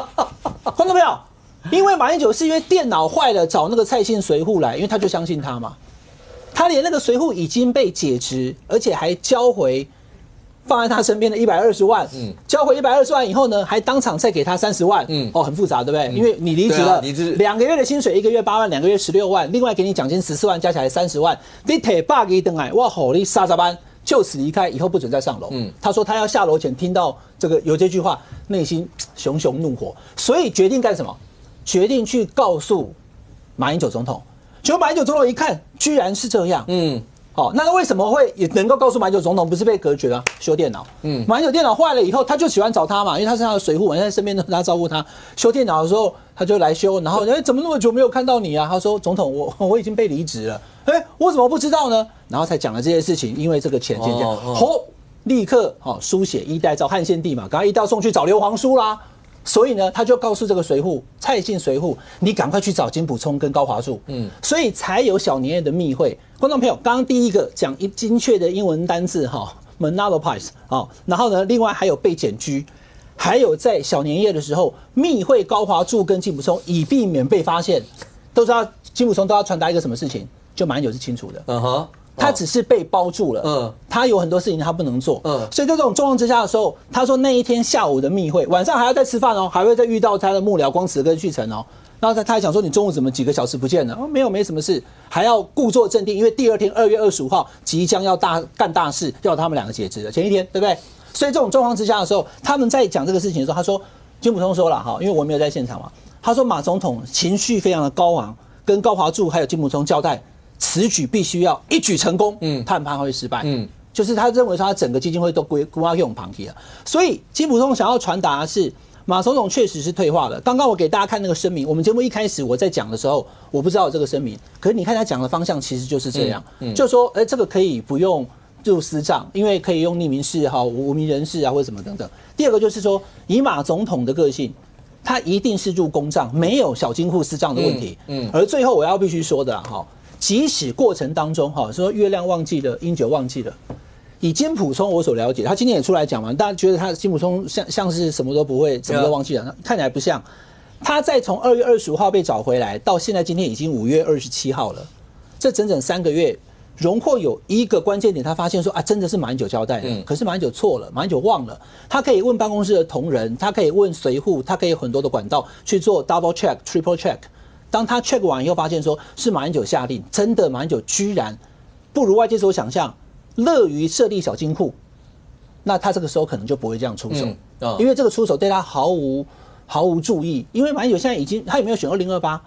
[SPEAKER 4] 观众朋友，因为马英九是因为电脑坏了找那个蔡姓随扈来，因为他就相信他嘛，他连那个随扈已经被解职，而且还交回放在他身边的120万，交回120万以后呢，还当场再给他30万，很复杂，对不对？因为你离职了，2个月的薪水，1个月8万，2个月16万，另外给你奖金14万，加起来30万，你提把给等来，哇吼，你30班就此离开，以后不准再上楼。他说他要下楼前听到有这句话，内心熊熊怒火，所以决定干什么？决定去告诉马英九总统。结果马英九总统一看，居然是这样，那为什么会也能够告诉马英九总统？不是被隔绝了，修电脑。马英九电脑坏了以后，他就喜欢找他嘛，因为他是他的随扈，在身边都他照顾他。修电脑的时候，他就来修，然后怎么那么久没有看到你啊？他说总统，我已经被离职了。我怎么不知道呢？然后才讲了这件事情，因为这个钱这样，立刻书写衣带诏，汉献帝嘛，赶快一道送去找刘皇叔啦。所以呢，他就告诉这个随扈，蔡姓随扈，你赶快去找金溥聪跟高华柱，所以才有小年夜的密会。观众朋友，刚刚第一个讲精确的英文单字monopolize 然后呢，另外还有被检居，还有在小年夜的时候密会高华柱跟金溥聪，以避免被发现，都知道金溥聪都要传达一个什么事情，就马英九是清楚的。他只是被包住了，他有很多事情他不能做，所以在这种状况之下的时候，他说那一天下午的密会，晚上还要再吃饭还会再遇到他的幕僚光慈跟旭成然后他还想说你中午怎么几个小时不见了？没什么事，还要故作镇定，因为第二天2月25号即将要干大事，要他们2个解职的前一天，对不对？所以这种状况之下的时候，他们在讲这个事情的时候，他说金溥聪说了因为我没有在现场嘛，他说马总统情绪非常的高昂，跟高华柱还有金溥聪交代。此举必须要一举成功，他很怕会失败，就是他认为说他整个基金会都归他用旁体了，所以金溥聪想要传达的是马总统确实是退化了。刚刚我给大家看那个声明，我们节目一开始我在讲的时候，我不知道有这个声明，可是你看他讲的方向其实就是这样，就说这个可以不用入私账，因为可以用匿名式无名人士或者什么等等。第二个就是说，以马总统的个性。他一定是入公账，没有小金库私账的问题。而最后我要必须说的即使过程当中说月亮忘记了，英九忘记了，以金溥聪我所了解，他今天也出来讲嘛，大家觉得他金溥聪像是什么都不会，什么都忘记了，看起来不像。他在从2月25号被找回来，到现在今天已经5月27号了，这整整3个月。荣获有一个关键点，他发现说真的是马英九交代的，可是马英九错了，马英九忘了，他可以问办公室的同仁，他可以问随扈，他可以有很多的管道去做 double check、triple check。当他 check 完以后，发现说是马英九下令，真的马英九居然不如外界所想象，乐于设立小金库，那他这个时候可能就不会这样出手，因为这个出手对他毫无注意，因为马英九现在他有没有选2028？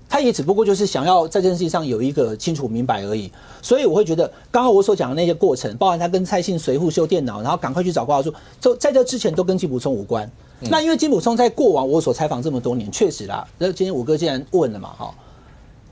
[SPEAKER 4] 他也只不过就是想要在这件事情上有一个清楚明白而已，所以我会觉得刚刚我所讲的那些过程，包含他跟蔡姓随扈修电脑，然后赶快去找高华柱，在这之前都跟金溥聪无关。那因为金溥聪在过往我所采访这么多年，确实啦，那今天武哥既然问了嘛，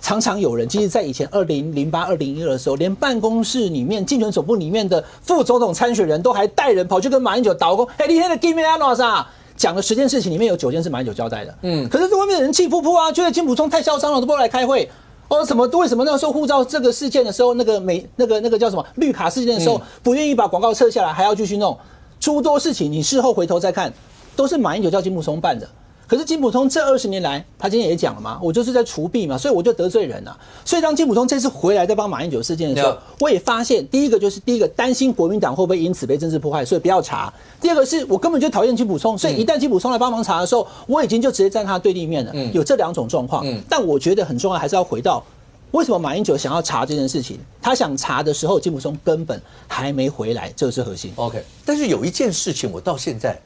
[SPEAKER 4] 常常有人，其实在以前2008、2012的时候，连办公室里面、竞选总部里面的副总统参选人都还带人跑去跟马英九祷告，你现在给没安啥？讲了10件事情，里面有9件是马英九交代的。可是外面的人气扑扑啊，觉得金溥聪太嚣张了，都不来开会。为什么那时候护照这个事件的时候，那个叫什么绿卡事件的时候，不愿意把广告撤下来，还要继续弄，诸多事情，你事后回头再看，都是马英九叫金溥聪办的。可是金溥聪这20年来，他今天也讲了嘛，我就是在除弊嘛，所以我就得罪人了。所以当金溥聪这次回来在帮马英九事件的时候，我也发现第一个担心国民党会不会因此被政治迫害，所以不要查。第二个是我根本就讨厌金溥聪，所以一旦金溥聪来帮忙查的时候，我已经就直接站他对立面了。有这2种状况，但我觉得很重要，还是要回到为什么马英九想要查这件事情。他想查的时候，金溥聪根本还没回来，这个是核心。
[SPEAKER 1] OK， 但是有一件事情，我到现在，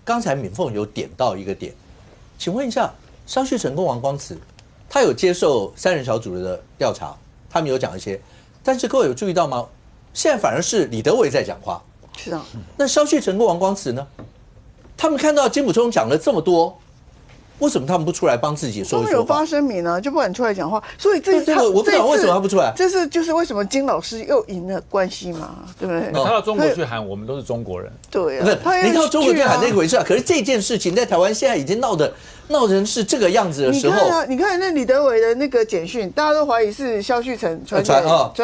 [SPEAKER 1] 刚才敏凤有点到一个点。请问一下，萧旭晨跟王光慈，他有接受3人小组的调查，他们有讲一些，但是各位有注意到吗？现在反而是李德维在讲话。
[SPEAKER 3] 是啊。
[SPEAKER 1] 那萧旭晨跟王光慈呢？他们看到金溥聪讲了这么多，为什么他们不出来帮自己说一说话？
[SPEAKER 3] 他们有发声明啊，就不敢出来讲话。所以这
[SPEAKER 1] 个我不懂为什么他不出来。
[SPEAKER 3] 就是为什么金老师又赢了关系嘛，对不对？
[SPEAKER 7] 他到中国去喊我们都是中国人。
[SPEAKER 3] 对啊，
[SPEAKER 1] 你到中国去喊那回事啊。可是这件事情在台湾现在已经闹成是这个样子的时候，
[SPEAKER 3] 你看那李德维的那个简讯，大家都怀疑是萧旭晨传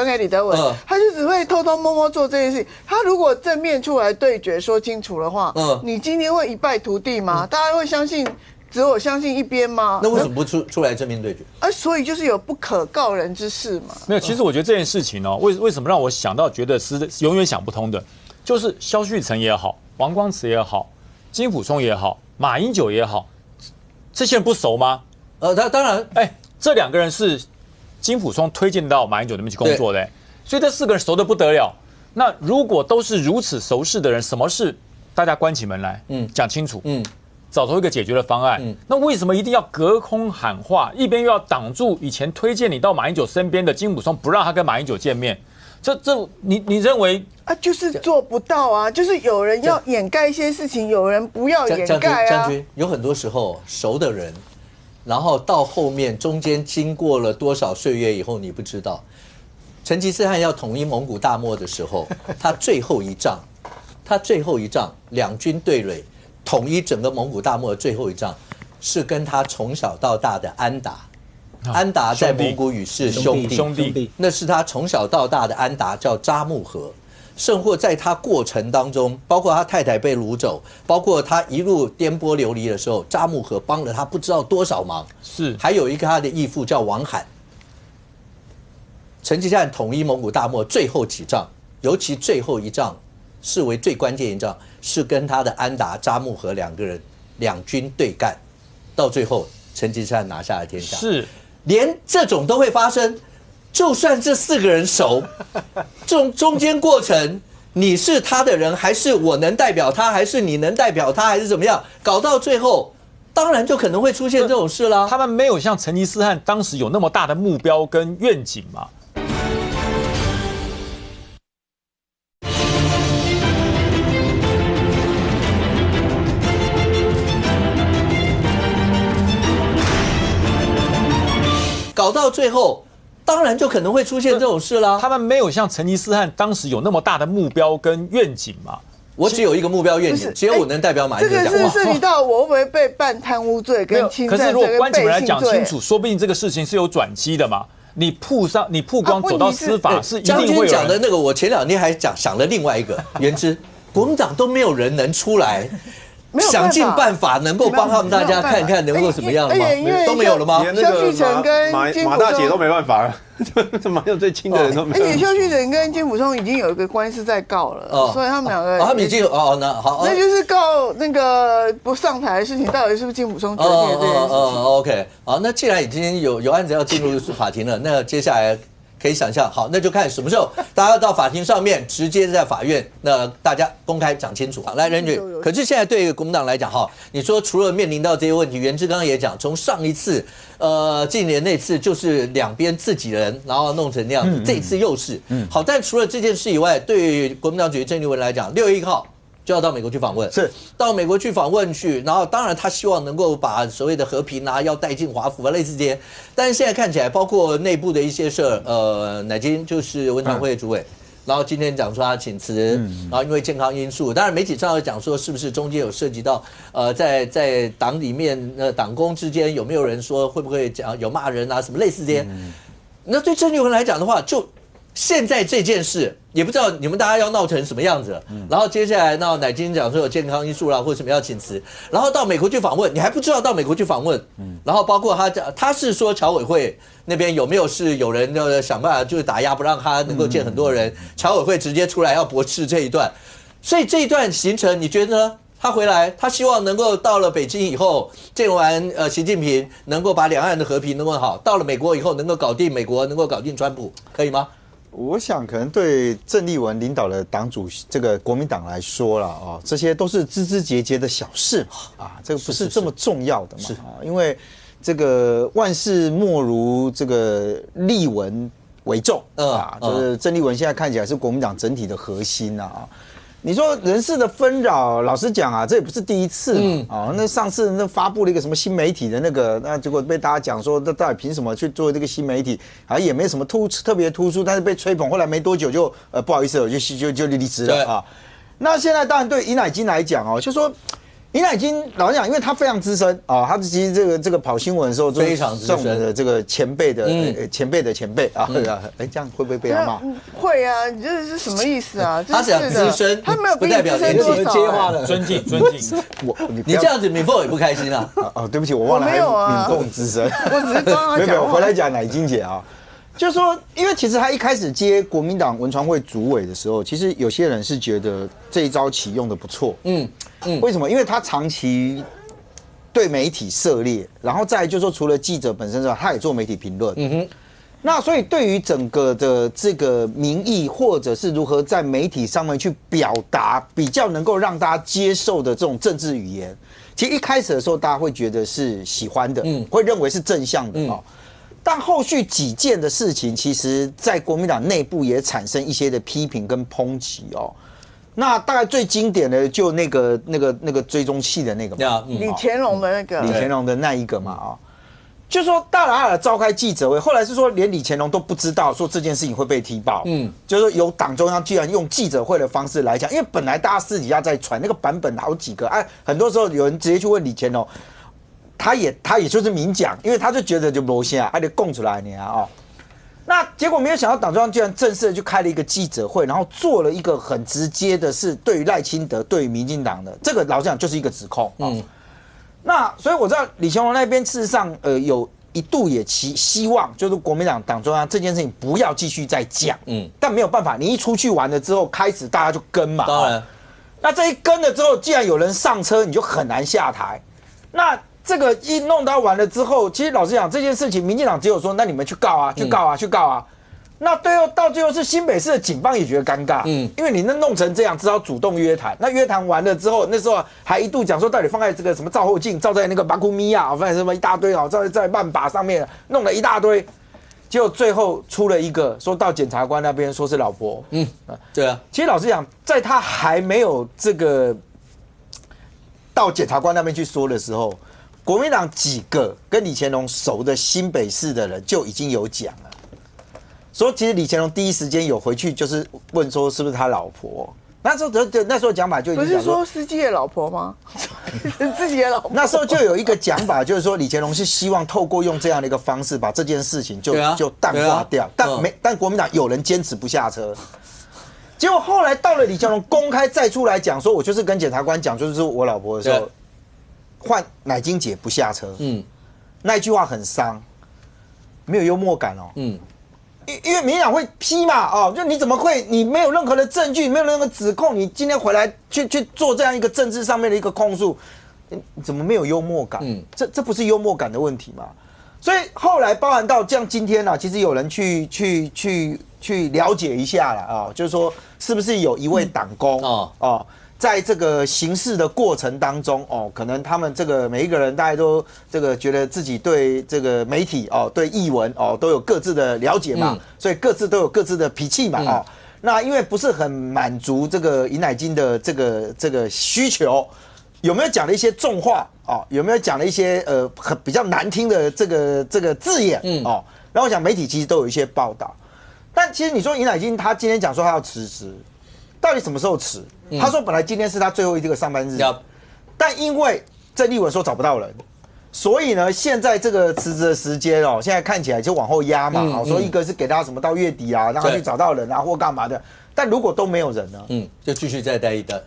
[SPEAKER 3] 给李德维，他就只会偷偷摸摸做这件事情。他如果正面出来对决说清楚的话，你今天会一败涂地吗？大家会相信只有相信一边吗？
[SPEAKER 1] 那为什么不出来正面对决？
[SPEAKER 3] 所以就是有不可告人之事嘛。
[SPEAKER 7] 没有，其实我觉得这件事情哦，为什么让我想到觉得是永远想不通的，就是萧旭晨也好，王光慈也好，金溥聪也好，马英九也好。这些人不熟吗？
[SPEAKER 1] 他当然，
[SPEAKER 7] 这2个人是金溥聪推荐到马英九那边去工作的，所以这4个人熟得不得了。那如果都是如此熟识的人，什么事大家关起门来，讲清楚，找出一个解决的方案。那为什么一定要隔空喊话，一边又要挡住以前推荐你到马英九身边的金溥聪，不让他跟马英九见面？你认为？
[SPEAKER 3] 就是做不到啊！就是有人要掩盖一些事情，有人不要掩盖啊。
[SPEAKER 1] 将军，有很多时候熟的人，然后到后面中间经过了多少岁月以后，你不知道。成吉思汗要统一蒙古大漠的时候，他最后一仗2军对垒，统一整个蒙古大漠的最后一仗，是跟他从小到大的安达。安达在蒙古语是兄弟，那是他从小到大的安达，叫扎木合。甚或在他过程当中，包括他太太被掳走，包括他一路颠簸流离的时候，扎木合帮了他不知道多少忙。
[SPEAKER 7] 是，
[SPEAKER 1] 还有一个他的义父叫王罕。成吉思汗统一蒙古大漠最后几仗，尤其最后一仗视为最关键一仗，是跟他的安达、扎木合2个人2军对干，到最后成吉思汗拿下了天下。
[SPEAKER 7] 是，
[SPEAKER 1] 连这种都会发生。就算这4个人熟，这种中间过程，你是他的人，还是我能代表他，还是你能代表他，还是怎么样？搞到最后，当然就可能会出现这种事啦。
[SPEAKER 7] 他们没有像成吉思汗当时有那么大的目标跟愿景嘛。
[SPEAKER 1] 搞到最后。当然就可能会出现这种事啦。
[SPEAKER 7] 他们没有像成吉思汗当时有那么大的目标跟愿景嘛。
[SPEAKER 1] 我只有一个目标愿景，只有我能代表马英九讲话。
[SPEAKER 3] 这个是涉及到我会不会被办贪污罪跟侵占罪跟背信罪。可是如
[SPEAKER 7] 果关起门来讲清楚，说不定这个事情是有转机的嘛。你曝光走到司法是一定会有人。将军
[SPEAKER 1] 讲的那个，我前2天还想了另外一个原之，国民党都没有人能出来。想尽办法能够帮他们大家看看能够怎么样吗？都没有了吗？
[SPEAKER 3] 萧旭晨跟
[SPEAKER 8] 马大姐都没办法了，这马英最亲的人都没。
[SPEAKER 3] 而且萧旭晨跟金溥聪已经有一个官司在告了，所以他们2个
[SPEAKER 1] 他们已经那好，
[SPEAKER 3] 那就是告那个不上台的事情，到底是不是金溥聪决定的这件事情
[SPEAKER 1] ？OK， 好，那既然已经有案子要进入法庭了，那接下来。可以想象，好，那就看什么时候大家到法庭上面，直接在法院，那大家公开讲清楚。来，任局，可是现在对国民党来讲，哈，你说除了面临到这些问题，元之刚刚也讲，从上一次，近年那次就是2边自己人，然后弄成那样子，这一次又是，好，但除了这件事以外，对国民党主席郑丽文来讲，6月1号。就要到美国去访问，
[SPEAKER 2] 是
[SPEAKER 1] 到美国去访问去，然后当然他希望能够把所谓的和平啊，要带进华府啊，类似这些。但是现在看起来，包括内部的一些事儿，乃金就是文传会主委，然后今天讲说他请辞，然后因为健康因素，当然媒体上有讲说是不是中间有涉及到在党里面党工之间有没有人说会不会讲有骂人啊什么类似这些。那对郑丽文来讲的话，就现在这件事也不知道你们大家要闹成什么样子，然后接下来闹乃金讲说有健康因素啦，或者什么要请辞，然后到美国去访问，你还不知道到美国去访问，然后包括他是说侨委会那边有没有是有人想办法就是打压不让他能够见很多人，侨委会直接出来要驳斥这一段，所以这一段行程你觉得呢？他回来，他希望能够到了北京以后见完习近平，能够把两岸的和平能够好。到了美国以后，能够搞定美国，能够搞定川普，可以吗？
[SPEAKER 2] 我想可能对郑丽文领导的党主席这个国民党来说了啊，这些都是枝枝节节的小事啊，这个不是这么重要的嘛。是啊，因为这个万事莫如这个丽文为重啊，就是郑丽文现在看起来是国民党整体的核心啊。你说人事的纷扰，老实讲啊，这也不是第一次嘛。那上次那发布了一个什么新媒体的那个，那结果被大家讲说，那到底凭什么去做这个新媒体？好像也没什么特别突出，但是被吹捧，后来没多久就不好意思，我就离职了啊。那现在当然对尹乃菁来讲就说。尹乃菁老实讲，因为他非常资深啊，他其实这个跑新闻的时候
[SPEAKER 1] 非常资深
[SPEAKER 2] 的这个前辈的前辈的前辈啊，这样会不会被他骂？
[SPEAKER 3] 会啊，你这是什么意思啊？
[SPEAKER 1] 他讲资深，
[SPEAKER 3] 他没有
[SPEAKER 1] 不代表
[SPEAKER 3] 年纪
[SPEAKER 4] 接话了，
[SPEAKER 7] 尊敬。
[SPEAKER 2] 你
[SPEAKER 1] 这样子，敏凤也不开心啊。
[SPEAKER 2] 对不起，我忘了还有敏凤资深，
[SPEAKER 3] 我只是帮他讲。
[SPEAKER 2] 没有，回来讲乃菁姐啊。就是说，因为其实他一开始接国民党文传会主委的时候，其实有些人是觉得这一招启用的不错。为什么？因为他长期对媒体涉猎，然后再来就是说，除了记者本身之外，他也做媒体评论。那所以对于整个的这个民意，或者是如何在媒体上面去表达比较能够让大家接受的这种政治语言，其实一开始的时候大家会觉得是喜欢的，会认为是正向的啊。但后续几件的事情，其实在国民党内部也产生一些的批评跟抨击哦。那大概最经典的就那个追踪器的那个嘛，
[SPEAKER 3] 李乾龙的那个，
[SPEAKER 2] 李乾龙的那一个嘛就说大老远召开记者会，后来是说连李乾龙都不知道说这件事情会被踢爆，就是说由党中央居然用记者会的方式来讲，因为本来大家私底下在传那个版本好几个，很多时候有人直接去问李乾龙。他也就是明讲，因为他就觉得就没下，还得供出来呢那结果没有想到党中央居然正式的就开了一个记者会，然后做了一个很直接的是对于赖清德、对于民进党的这个老实讲就是一个指控那所以我知道李乾龙那边事实上有一度也希望就是国民党党中央这件事情不要继续再讲，但没有办法，你一出去玩了之后，开始大家就跟嘛，
[SPEAKER 1] 当然，
[SPEAKER 2] 那这一跟了之后，既然有人上车，你就很难下台，那。这个一弄到完了之后，其实老实讲，这件事情，民进党只有说，那你们去告啊，去告啊，去告啊。那到最后是新北市的警方也觉得尴尬，因为你那弄成这样，只好主动约谈。那约谈完了之后，那时候还一度讲说，到底放在这个什么照后镜，照在那个巴库米亚，放在什么一大堆照在慢把上面，弄了一大堆。结果最后出了一个，说到检察官那边说是老婆。
[SPEAKER 1] 对啊。
[SPEAKER 2] 其实老实讲，在他还没有这个到检察官那边去说的时候。国民党几个跟李乾龙熟的新北市的人就已经有讲了，说其实李乾龙第一时间有回去就是问说是不是他老婆，那时候讲法就已经讲
[SPEAKER 3] 不是说司机的老婆吗？自己的老婆。
[SPEAKER 2] 那时候就有一个讲法，就是说李乾龙是希望透过用这样的一个方式把这件事情就淡化掉，但国民党有人坚持不下车。结果后来到了李乾龙公开再出来讲说，我就是跟检察官讲就是我老婆的时候。换乃菁姐不下车，那一句话很伤，没有幽默感因为民进党会批嘛，就你怎么会，你没有任何的证据，没有任何指控，你今天回来去做这样一个政治上面的一个控诉，你怎么没有幽默感？这不是幽默感的问题嘛？所以后来包含到这样，今天其实有人去了解一下了就是说是不是有一位党工在这个行事的过程当中可能他们这个每一个人大家都这个觉得自己对这个媒体对艺文都有各自的了解嘛，所以各自都有各自的脾气嘛那因为不是很满足这个尹乃菁的这个需求，有没有讲了一些重话有没有讲了一些比较难听的这个字眼然后我想媒体其实都有一些报道，但其实你说尹乃菁他今天讲说他要辞职。到底什么时候辞？他说本来今天是他最后一个上班日，但因为郑丽文说找不到人，所以呢，现在这个辞职的时间哦，现在看起来就往后压嘛。说一个是给他什么到月底啊，让他去找到人啊，或干嘛的。但如果都没有人呢，
[SPEAKER 1] 就继续再待一待。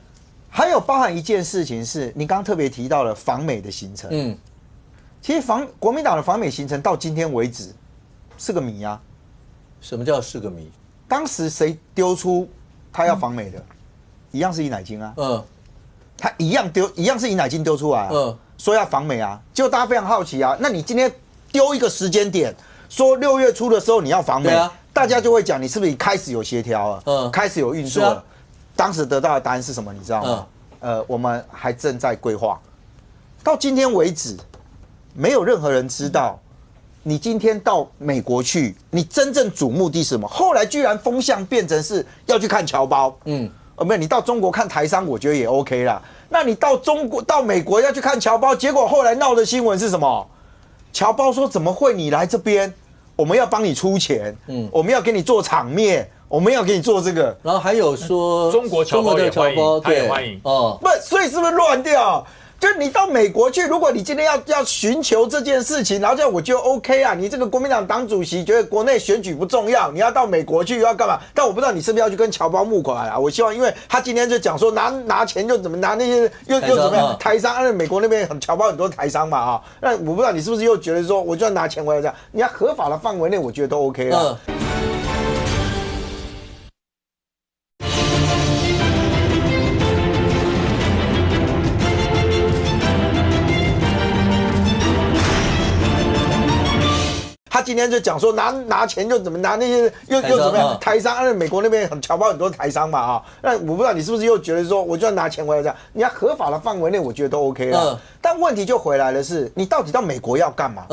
[SPEAKER 2] 还有包含一件事情是，你刚刚特别提到了访美的行程。其实国民党的访美行程到今天为止是个谜啊。
[SPEAKER 1] 什么叫是个谜？
[SPEAKER 2] 当时谁丢出他要访美的，一样是尹乃菁啊。他一样是尹乃菁丢出来啊。说要访美啊，结果大家非常好奇啊。那你今天丢一个时间点，说6月初的时候你要访美，大家就会讲你是不是开始有协调了，开始有运作了。当时得到的答案是什么？你知道吗？我们还正在规划。到今天为止，没有任何人知道你今天到美国去，你真正主目的是什么？后来居然风向变成是要去看侨胞。没有，你到中国看台商，我觉得也 OK 啦。那你到美国要去看侨胞，结果后来闹的新闻是什么？侨胞说怎么会你来这边，我们要帮你出钱，我们要给你做场面，我们要给你做这个。
[SPEAKER 1] 然后还有说
[SPEAKER 7] 中国侨胞也欢迎，他也欢迎。
[SPEAKER 2] 不，所以是不是乱掉？就你到美国去，如果你今天要寻求这件事情，然后这样我觉得 OK 啊。你这个国民党党主席觉得国内选举不重要，你要到美国去要干嘛？但我不知道你是不是要去跟侨胞募款啊？我希望，因为他今天就讲说拿钱就怎么拿那些又怎么样台商，美国那边侨胞很多台商嘛那我不知道你是不是又觉得说我就要拿钱回来这样？你要合法的范围内，我觉得都 OK 了。他今天就讲说拿钱就怎么拿那些又怎么样台商，美国那边侨胞很多台商嘛那我不知道你是不是又觉得说我就要拿钱回来这样？你要合法的范围内，我觉得都 OK 了。但问题就回来了是，你到底到美国要干嘛？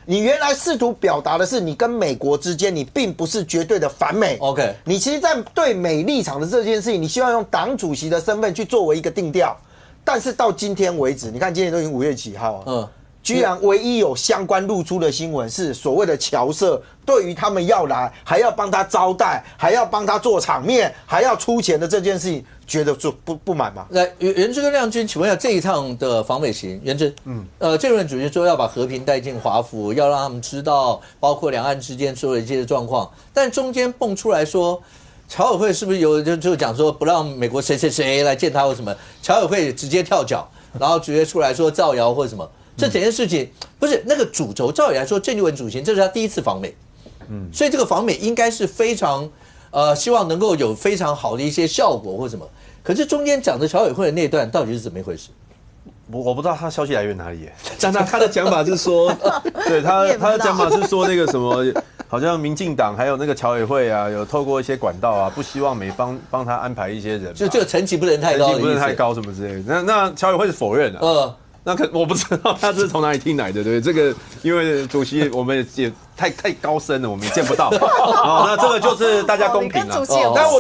[SPEAKER 2] 你原来试图表达的是你跟美国之间，你并不是绝对的反美。
[SPEAKER 1] OK，
[SPEAKER 2] 你其实在对美立场的这件事情，你希望用党主席的身份去作为一个定调。但是到今天为止，你看今天都已经5月几号了。居然唯一有相关露出的新闻是所谓的侨社对于他们要来，还要帮他招待，还要帮他做场面，还要出钱的这件事情，觉得就不满吗？
[SPEAKER 1] 来，元之跟亮君，请问一下这一趟的访美行，元之，这任主席说要把和平带进华府，要让他们知道包括两岸之间所有一些状况，但中间蹦出来说，侨委会是不是有就讲说不让美国谁来见他或什么？侨委会直接跳脚，然后直接出来说造谣或什么？这整件事情不是那个主轴，照理来说，郑丽文主席这是他第一次访美，所以这个访美应该是非常希望能够有非常好的一些效果或什么。可是中间讲的侨委会的那段到底是怎么一回事？
[SPEAKER 8] 我不知道他消息来源哪里耶，但他的讲法是说，对他的讲法是说那个什么，好像民进党还有那个侨委会啊，有透过一些管道啊，不希望美方帮他安排一些人，
[SPEAKER 1] 就这个层级不能太高，
[SPEAKER 8] 层级不能太高什么之类的。那侨委会是否认的。那我不知道他是从哪里听来的，对这个，因为主席我们也太高深了，我们也见不到。那这个就是大家公平了。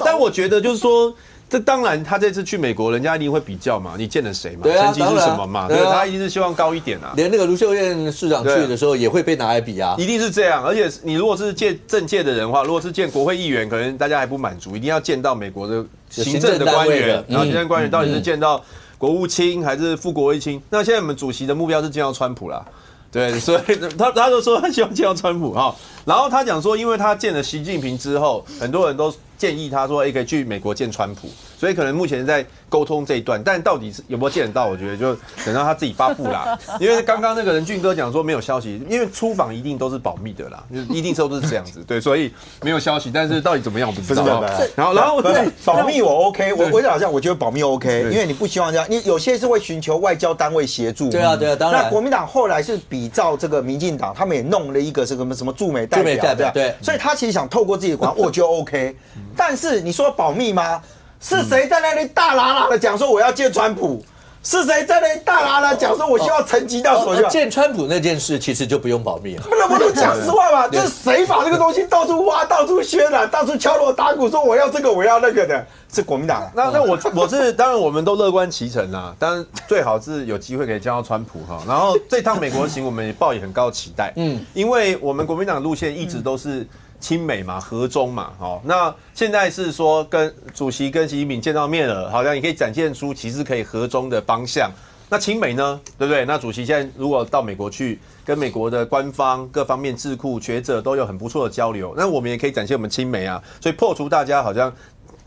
[SPEAKER 8] 但我觉得就是说，这当然他这次去美国，人家一定会比较嘛，你见了谁嘛，成绩是什么嘛，对，他一定是希望高一点啊。
[SPEAKER 1] 连那个卢秀燕市长去的时候也会被拿来比啊，
[SPEAKER 8] 一定是这样。而且你如果是见政界的人的话，如果是见国会议员，可能大家还不满足，一定要见到美国的行政的官员，然后行政官员到底是见到国务卿还是副国务卿？那现在我们主席的目标是见到川普啦，对，所以他就说他希望见到川普哈。然后他讲说，因为他见了习近平之后，很多人都建议他说，可以去美国见川普，所以可能目前在沟通这一段，但到底是有没有见得到，我觉得就等到他自己发布啦。因为刚刚那个任俊哥讲说没有消息，因为出访一定都是保密的啦，一定都是这样子，对，所以没有消息。但是到底怎么样我不知道。然后
[SPEAKER 2] 保密我 OK， 我好像我觉得保密 OK， 因为你不希望这样，你有些是会寻求外交单位协助。
[SPEAKER 1] 对啊，当然。
[SPEAKER 2] 那国民党后来是比照这个民进党，他们也弄了一个什么驻美代表，
[SPEAKER 1] 对，
[SPEAKER 2] 所以他其实想透过自己的管，我觉得 OK。但是你说保密吗？是谁在那里大喇喇的讲说我要见川普？是谁在那里大喇喇讲说我希望层级到什么？
[SPEAKER 1] 见川普那件事其实就不用保密了。
[SPEAKER 2] 不能讲实话嘛？就是谁把这个东西到处挖、到处渲染、到处敲锣打鼓，说我要这个我要那个的，是国民党。
[SPEAKER 8] 那我是当然我们都乐观其成啦，当然最好是有机会可以见到川普哈。然后这趟美国行我们也抱以很高的期待，因为我们国民党的路线一直都是亲美嘛、和中嘛，那现在是说跟主席跟习近平见到面了，好像也可以展现出其实可以和中的方向。那亲美呢，对不对？那主席现在如果到美国去，跟美国的官方各方面智库学者都有很不错的交流，那我们也可以展现我们亲美啊，所以破除大家好像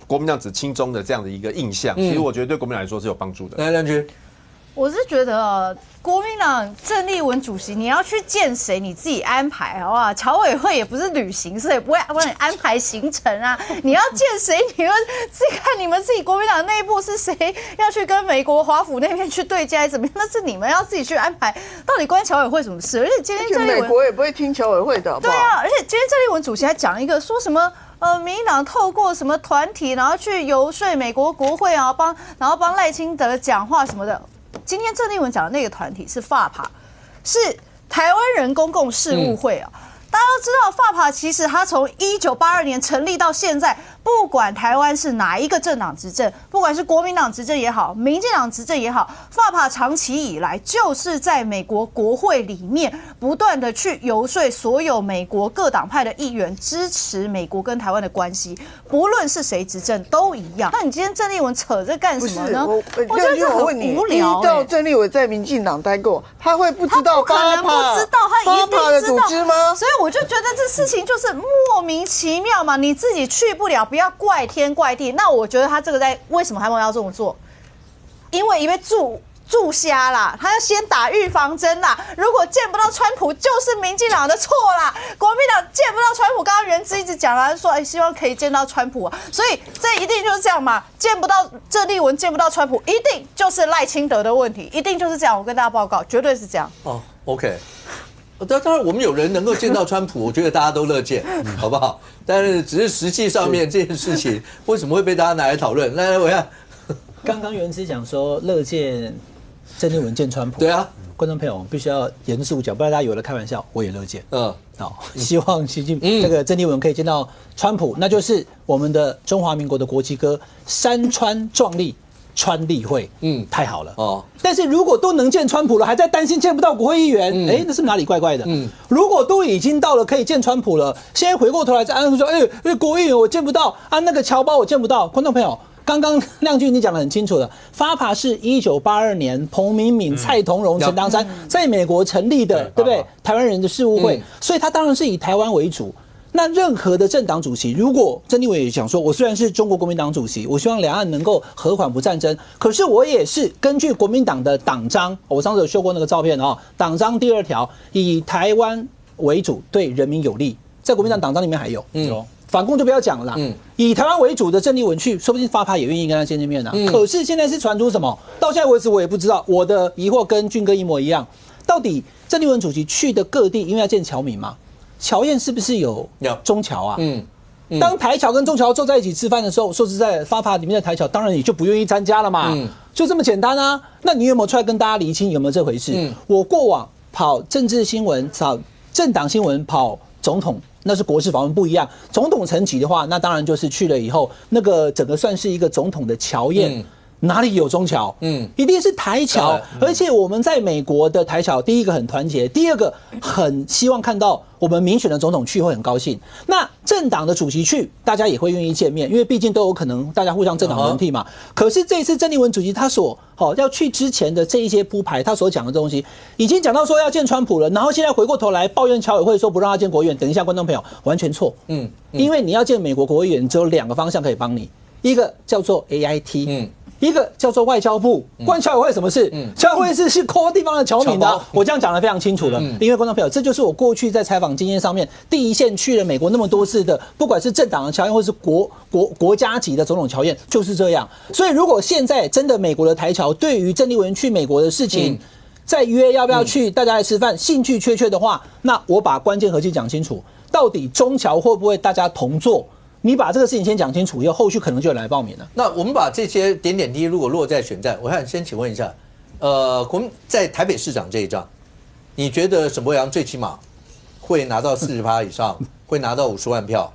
[SPEAKER 8] 国民党只亲中的这样的一个印象，其实我觉得对国民党来说是有帮助的。
[SPEAKER 1] 来，亮君。
[SPEAKER 5] 我是觉得国民党郑丽文主席，你要去见谁，你自己安排好不好？侨委会也不是旅行社，也不会帮你安排行程啊。你要见谁，你们自己看你们自己国民党内部是谁要去跟美国华府那边去对接，怎么样？那是你们要自己去安排。到底关侨委会什么事？而且今天郑丽文，
[SPEAKER 3] 美国也不会听侨委会的，好不好？
[SPEAKER 5] 对啊，而且今天郑丽文主席还讲一个说什么？民进党透过什么团体，然后去游说美国国会啊，然后帮赖清德讲话什么的。今天郑丽文讲的那个团体是FAPA，是台湾人公共事务会啊。大家都知道FAPA其实它从1982年成立到现在，不管台湾是哪一个政党执政，不管是国民党执政也好，民进党执政也好，FAPA长期以来就是在美国国会里面不断的去游说所有美国各党派的议员支持美国跟台湾的关系，不论是谁执政都一样。那你今天郑丽文扯这干什么呢？我觉得这很无聊。
[SPEAKER 3] 到郑丽文在民进党待过，他会不知道
[SPEAKER 5] 不可能不知道，他一定知道
[SPEAKER 3] 的组织吗？
[SPEAKER 5] 所以我就觉得这事情就是莫名其妙嘛，你自己去不了，不要怪天怪地。那我觉得他这个为什么他们要这么做？因为被注瞎啦，他要先打预防针啦。如果见不到川普，就是民进党的错啦。国民党见不到川普，刚刚元之一直讲了，说希望可以见到川普啊，所以这一定就是这样嘛。见不到郑丽文，见不到川普，一定就是赖清德的问题，一定就是这样。我跟大家报告，绝对是这样。
[SPEAKER 1] 哦 ，OK。当然，我们有人能够见到川普，我觉得大家都乐见，好不好？但是只是实际上面这件事情为什么会被大家拿来讨论？来，我看，
[SPEAKER 4] 刚刚元之讲说乐见郑丽文见川普，
[SPEAKER 1] 对啊，
[SPEAKER 4] 观众朋友必须要严肃讲，不然大家有的开玩笑，我也乐见。好，希望这个郑丽文可以见到川普，那就是我们的中华民国的国旗歌山川壮丽。川立会，太好了哦。但是如果都能见川普了，还在担心见不到国会议员，那是哪里怪怪的？如果都已经到了可以见川普了，现在回过头来再安说，国会议员我见不到啊，那个侨胞我见不到。观众朋友，刚刚亮君你讲得很清楚了，FAPA是1982年彭明敏、蔡同荣、陈当山在美国成立的，对不对？台湾人的事务会，所以他当然是以台湾为主。那任何的政党主席，如果郑丽文也想说，我虽然是中国国民党主席，我希望两岸能够和缓不战争，可是我也是根据国民党的党章，我上次有秀过那个照片哦，党章第2条，以台湾为主，对人民有利，在国民党党章里面还有，反共就不要讲了啦，以台湾为主的郑丽文去，说不定FAPA也愿意跟他见面啊。可是现在是传出什么？到现在为止我也不知道，我的疑惑跟俊哥一模一样，到底郑丽文主席去的各地，因为要见侨民嘛？侨宴是不是有中侨啊？当台侨跟中侨坐在一起吃饭的时候，说实在，FAPA里面的台侨当然也就不愿意参加了嘛，就这么简单啊。那你有没有出来跟大家厘清有没有这回事？我过往跑政治新闻、跑政党新闻、跑总统，那是国事访问不一样。总统层级的话，那当然就是去了以后，那个整个算是一个总统的侨宴。哪里有中侨？一定是台侨。而且我们在美国的台侨，第一个很团结，第二个很希望看到我们民选的总统去会很高兴。那政党的主席去，大家也会愿意见面，因为毕竟都有可能大家互相政党轮替嘛。可是这一次郑丽文主席他所要去之前的这一些铺排，他所讲的东西，已经讲到说要见川普了，然后现在回过头来抱怨侨委会说不让他见国议员。等一下，观众朋友，完全错。因为你要见美国国会议员，只有2个方向可以帮你，一个叫做 AIT。一个叫做外交部，关侨委会什么事？侨委会是 call 地方的侨民的，我这样讲得非常清楚了。因为观众朋友，这就是我过去在采访经验上面第一线去了美国那么多次的，不管是政党的侨宴或是国家级的总统侨宴，就是这样。所以如果现在真的美国的台侨对于郑丽文去美国的事情，再约要不要去，大家来吃饭，兴趣缺缺的话，那我把关键核心讲清楚，到底中侨会不会大家同坐？你把这个事情先讲清楚，以后后续可能就有人来报名了。
[SPEAKER 1] 那我们把这些点点滴滴如果落在选战，我看先请问一下，在台北市长这一仗，你觉得沈伯洋最起码会拿到40%以上，会拿到50万票？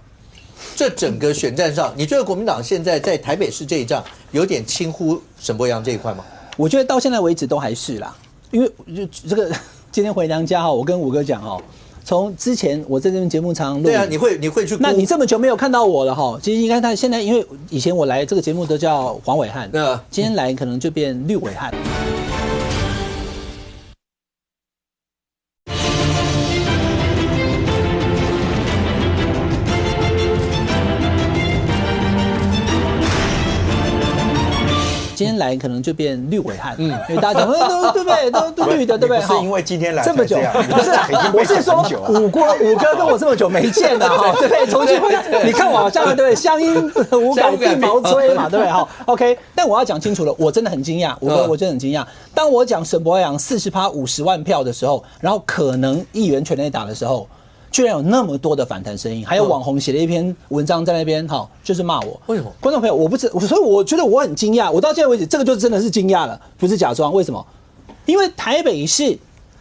[SPEAKER 1] 这整个选战上，你觉得国民党现在在台北市这一仗有点轻忽沈伯洋这一块吗？
[SPEAKER 4] 我觉得到现在为止都还是啦，因为这个今天回娘家我跟武哥讲从之前我在这边节目常录，
[SPEAKER 1] 对啊，你会去，
[SPEAKER 4] 那你这么久没有看到我了其实应该他现在，因为以前我来这个节目都叫黄伟汉，今天来可能就变绿伟汉。今天来可能就变绿尾汉，因为大家讲都对不对，都绿的，对不对？
[SPEAKER 2] 是因为今天来
[SPEAKER 4] 这么久，不是，我是说五哥跟我这么久没见了哈，对不对？重新回来，你看我好像对不对？乡音无改鬓毛衰嘛，对不对？哈 ，OK。但我要讲清楚了，我真的很惊讶，五哥我真的很惊讶。当我讲沈伯洋40%、50万票的时候，然后可能议员全垒打的时候。居然有那么多的反弹声音，还有网红写了一篇文章在那边，哈，就是骂我。
[SPEAKER 1] 为什么？
[SPEAKER 4] 观众朋友，所以我觉得我很惊讶，我到现在为止，这个就真的是惊讶了，不是假装。为什么？因为台北市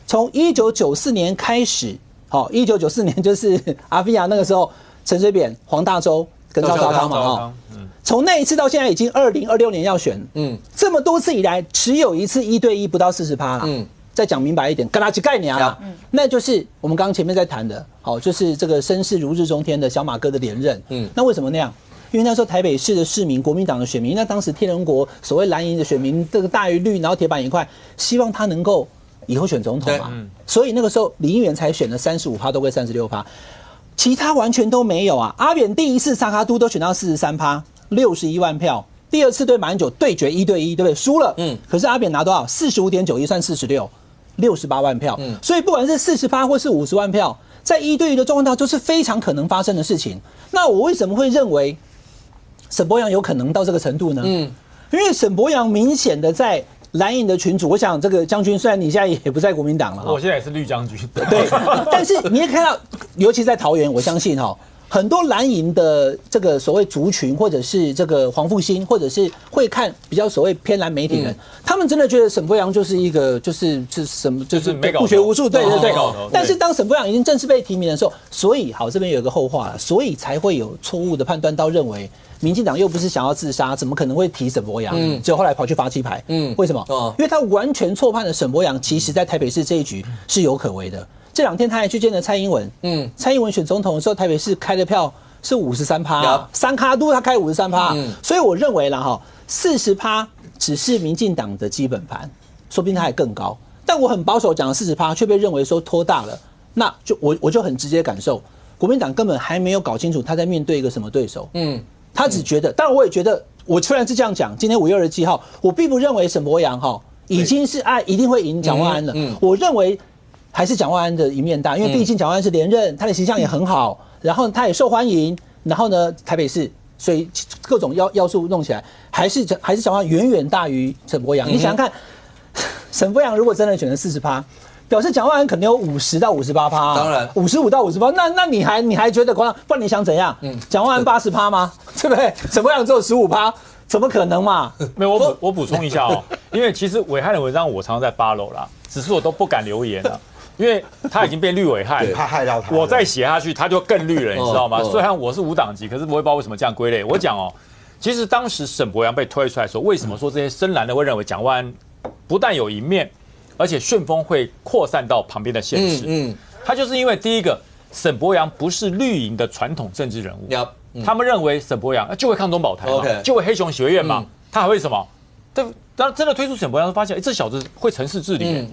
[SPEAKER 4] 从1994年开始，好，1994年就是阿菲亚那个时候，陈水扁、黄大洲跟赵少康嘛，哈，从那一次到现在已经2026年要选，这么多次以来，只有一次1对1不到40%啦，再讲明白一点，嘎啦几概念啊，那就是我们刚刚前面在谈的，好，就是这个声势如日中天的小马哥的连任。那为什么那样？因为那时候台北市的市民，国民党的选民，那当时天龙国所谓蓝营的选民，这个大于绿，然后铁板一块，希望他能够以后选总统嘛。所以那个时候李英元才选了35%多归36%，其他完全都没有啊。阿扁第一次萨卡都都选到43%，61万票。第二次对马英九对决1对1，对不对？输了，可是阿扁拿多少？45.91算46，68万票。所以不管是40%或是50万票，在1对1的状况下，都是非常可能发生的事情。那我为什么会认为沈伯洋有可能到这个程度呢？因为沈伯洋明显的在蓝营的群组，我想这个将军虽然你现在也不在国民党了，
[SPEAKER 7] 我现在也是绿将军，
[SPEAKER 4] 对，但是你也看到，尤其在桃园，我相信哈。很多蓝营的这个所谓族群，或者是这个黄复兴，或者是会看比较所谓偏蓝媒体人，他们真的觉得沈伯洋就是一个就是什么就是不学无术，对。但是当沈伯洋已经正式被提名的时候，所以好这边有一个后话了，所以才会有错误的判断到认为民进党又不是想要自杀，怎么可能会提沈伯洋？结果后来跑去罚7牌，为什么？因为他完全错判了沈伯洋，其实在台北市这一局是有可为的。这2天他还去见了蔡英文，蔡英文选总统的时候，台北市开的票是53%，三卡都他开53%，所以我认为啦哈，40%只是民进党的基本盘，说不定他还更高。但我很保守讲的40%，却被认为说拖大了，那就我就很直接感受，国民党根本还没有搞清楚他在面对一个什么对手，他只觉得，当然我也觉得，我虽然是这样讲，今天5月27号，我并不认为沈伯洋哈已经是一定会赢蒋万安了，我认为。还是蒋万安的一面大，因为毕竟蒋万安是连任，他的形象也很好，然后他也受欢迎，然后呢，台北市，所以各种要素弄起来，还是蒋万安远远大于沈伯洋。你想想看，沈伯洋如果真的选了40%，表示蒋万安可能有50%到58%，
[SPEAKER 1] 当然
[SPEAKER 4] 55%到58%，那你还觉得不然你想怎样？蒋万安80%吗？对不对？沈伯洋只有15%。怎么可能嘛？
[SPEAKER 7] 没有，我补充一下哦，因为其实暐瀚的文章我常常在follow啦，只是我都不敢留言了，因为他已经变绿暐瀚，
[SPEAKER 2] 怕害到他。
[SPEAKER 7] 我再写下去，他就更绿了，你知道吗？虽然我是无党籍，可是我也不知道为什么这样归类。我讲哦，其实当时沈伯洋被推出来的时候，为什么说这些深蓝的会认为蒋万安不但有一面，而且旋风会扩散到旁边的县市？他就是因为第一个，沈伯洋不是绿营的传统政治人物。他们认为沈伯洋就会抗中保台嘛，就会黑熊学院嘛，他还会什么？当真的推出沈伯洋，发现这小子会城市治理，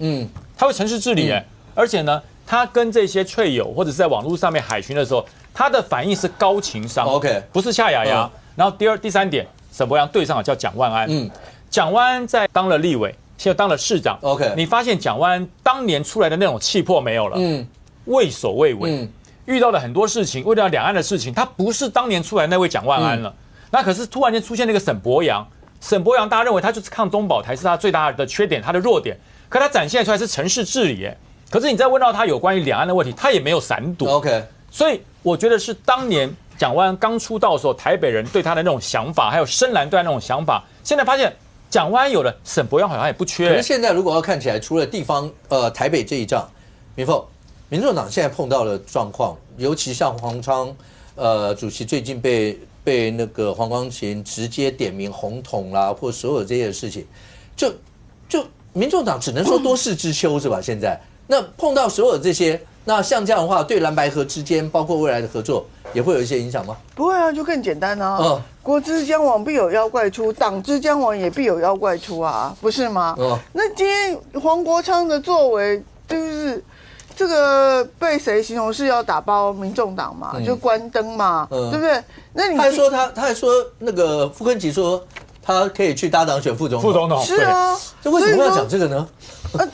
[SPEAKER 7] 他会城市治理，而且呢，他跟这些粹友或者是在网络上面海巡的时候，他的反应是高情商，不是下牙牙。然后第三点，沈伯洋对上了叫蒋万安，蒋万安在当了立委，现在当了市长，你发现蒋万安当年出来的那种气魄没有了，畏首畏尾。遇到了很多事情，为了两岸的事情，他不是当年出来那位蒋万安了。那可是突然间出现那个沈伯洋，大家认为他就是抗中保台是他最大的缺点，他的弱点。可他展现出来是城市治理，可是你再问到他有关于两岸的问题，他也没有闪躲。所以我觉得是当年蒋万安刚出道的时候，台北人对他的那种想法，还有深蓝对他那种想法，现在发现蒋万安有了，沈伯洋好像也不缺。
[SPEAKER 1] 可是现在如果要看起来，除了地方台北这一仗，民众党现在碰到的状况，尤其像黄昌主席最近被那个黄光芹直接点名红统啦，或所有这些事情，就民众党只能说多事之秋是吧？现在那碰到所有这些，那像这样的话，对蓝白合之间，包括未来的合作，也会有一些影响吗？
[SPEAKER 3] 不会啊，就更简单啊。国之将亡，必有妖怪出；党之将亡，也必有妖怪出啊，不是吗？那今天黄国昌的作为就是。这个被谁形容是要打包民众党嘛？就关灯嘛，对不对？那你
[SPEAKER 1] 他还说那个傅昆萁说他可以去搭档选副总统。
[SPEAKER 7] 副总统
[SPEAKER 3] 是啊，
[SPEAKER 1] 这为什么要讲这个呢？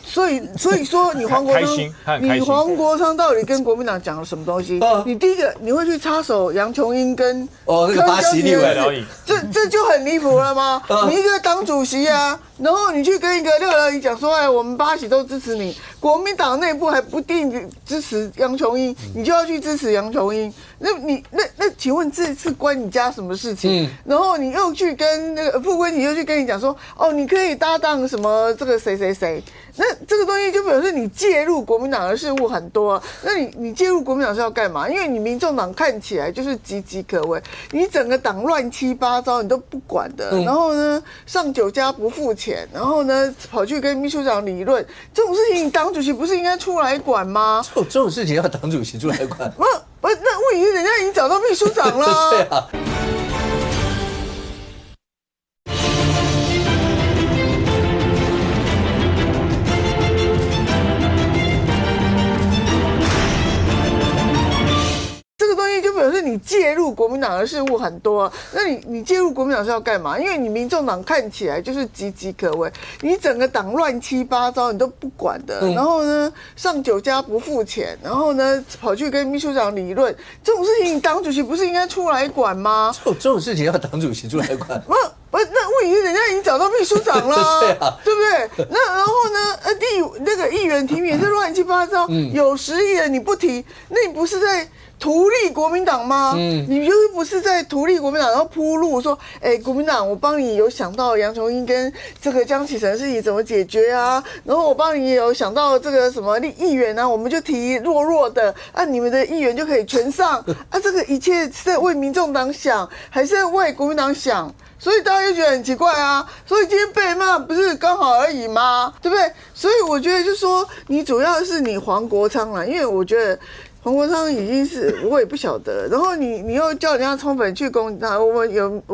[SPEAKER 3] 所以说你黄国昌，你黄国昌到底跟国民党讲了什么东西？你第一个你会去插手杨琼英跟
[SPEAKER 1] 那个巴西立委，
[SPEAKER 3] 这就很离谱了吗？你一个党主席啊，然后你去跟一个廖了仪讲说，哎，我们巴西都支持你，国民党内部还不定支持杨琼英，你就要去支持杨琼英，那请问这是关你家什么事情？然后你又去跟那个傅昆萁又去跟你讲说，哦，你可以搭档什么这个谁谁谁。那这个东西就表示你介入国民党的事务很多，那你介入国民党是要干嘛？因为你民众党看起来就是岌岌可危，你整个党乱七八糟，你都不管的。然后呢，上酒家不付钱，然后呢跑去跟秘书长理论，这种事情党主席不是应该出来管吗？
[SPEAKER 1] 这种事情要党主席出来管？
[SPEAKER 3] 不，那问题是人家已经找到秘书长了。
[SPEAKER 1] 对啊。
[SPEAKER 3] 就表示你介入国民党的事务很多，那你介入国民党是要干嘛？因为你民众党看起来就是岌岌可危，你整个党乱七八糟，你都不管的。然后呢，上酒家不付钱，然后呢跑去跟秘书长理论，这种事情党主席不是应该出来管吗？
[SPEAKER 1] 这种事情要党主席出来管？
[SPEAKER 3] 不，那问题是人家已经找到秘书长了，
[SPEAKER 1] 对啊，
[SPEAKER 3] 对不对？那然后呢，那个议员提名也是乱七八糟，有实力的你不提，那你不是在图利国民党吗？你就是不是在图利国民党，然后铺路说，哎，国民党，我帮你有想到杨琼英跟这个江启臣的事情怎么解决啊？然后我帮你有想到这个什么议员啊，我们就提弱的啊，你们的议员就可以全上啊。这个一切是在为民众党想，还是在为国民党想？所以大家就觉得很奇怪啊。所以今天被骂不是刚好而已吗？对不对？所以我觉得就是说，你主要是你黄国昌啦，因为我觉得。黄国昌已经是我也不晓得，然后你又叫人家冲粉去攻他，我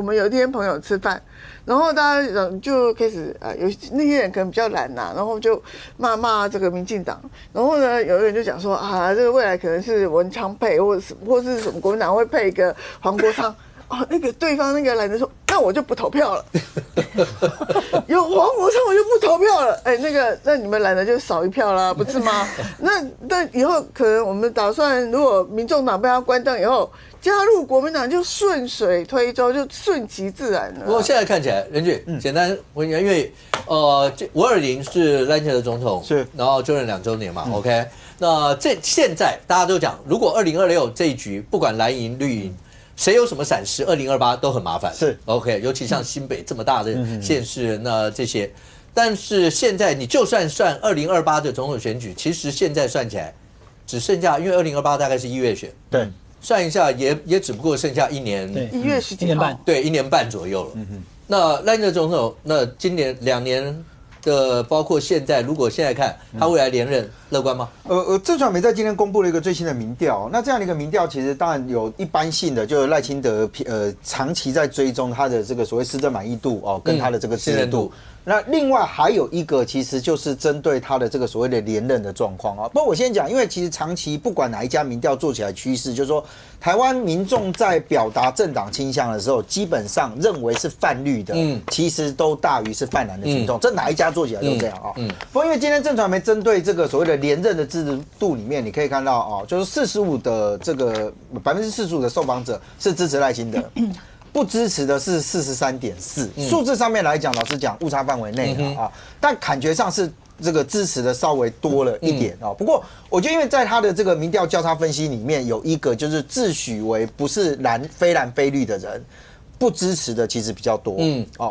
[SPEAKER 3] 们有一天朋友吃饭，然后大家就开始有那些人可能比较懒呐，然后就骂这个民进党，然后呢有人就讲说啊，这个未来可能是文昌配或是什么国民党会配一个黄国昌。哦，那个对方那个懒得说，那我就不投票了。有黄国昌我就不投票了。哎，那你们懒得就少一票啦，不是吗？那以后可能我们打算，如果民众党被他关灯以后，加入国民党就顺水推舟，就顺其自然了。
[SPEAKER 1] 不过现在看起来，任俊简单问一下，因为520是赖清德总统
[SPEAKER 2] 是，
[SPEAKER 1] 然后就任2周年嘛，OK。那现在大家都讲，如果2026这一局不管蓝营绿营。谁有什么闪失，2028都很麻烦。
[SPEAKER 2] 是
[SPEAKER 1] OK， 尤其像新北这么大的县市，那这些，但是现在你就算2028的总统选举，其实现在算起来，只剩下，因为2028大概是1月选，
[SPEAKER 2] 对，
[SPEAKER 1] 算一下也只不过剩下1年
[SPEAKER 3] ，1月10
[SPEAKER 4] 年半，
[SPEAKER 1] 对，1年半左右了。那赖清德总统，那今年2年。的包括现在，如果现在看他未来连任，乐观吗？
[SPEAKER 2] 正传媒在今天公布了一个最新的民调，那这样的一个民调，其实当然有一般性的，就是赖清德长期在追踪他的这个所谓施政满意度哦，跟他的这个支持度。那另外还有一个，其实就是针对他的这个所谓的连任的状况啊。不过我先讲，因为其实长期不管哪一家民调做起来趋势，就是说台湾民众在表达政党倾向的时候，基本上认为是泛绿的，其实都大于是泛蓝的群众。这哪一家做起来都这样啊。不过因为今天正传媒针对这个所谓的连任的支持度里面，你可以看到哦，就是45%的这个45%的受访者是支持赖清德。不支持的是43.4%，数字上面来讲，老实讲误差范围内啊，但感觉上是这个支持的稍微多了一点啊。不过我觉得，因为在他的这个民调交叉分析里面，有一个就是自诩为不是非蓝非绿的人。不支持的其实比较多，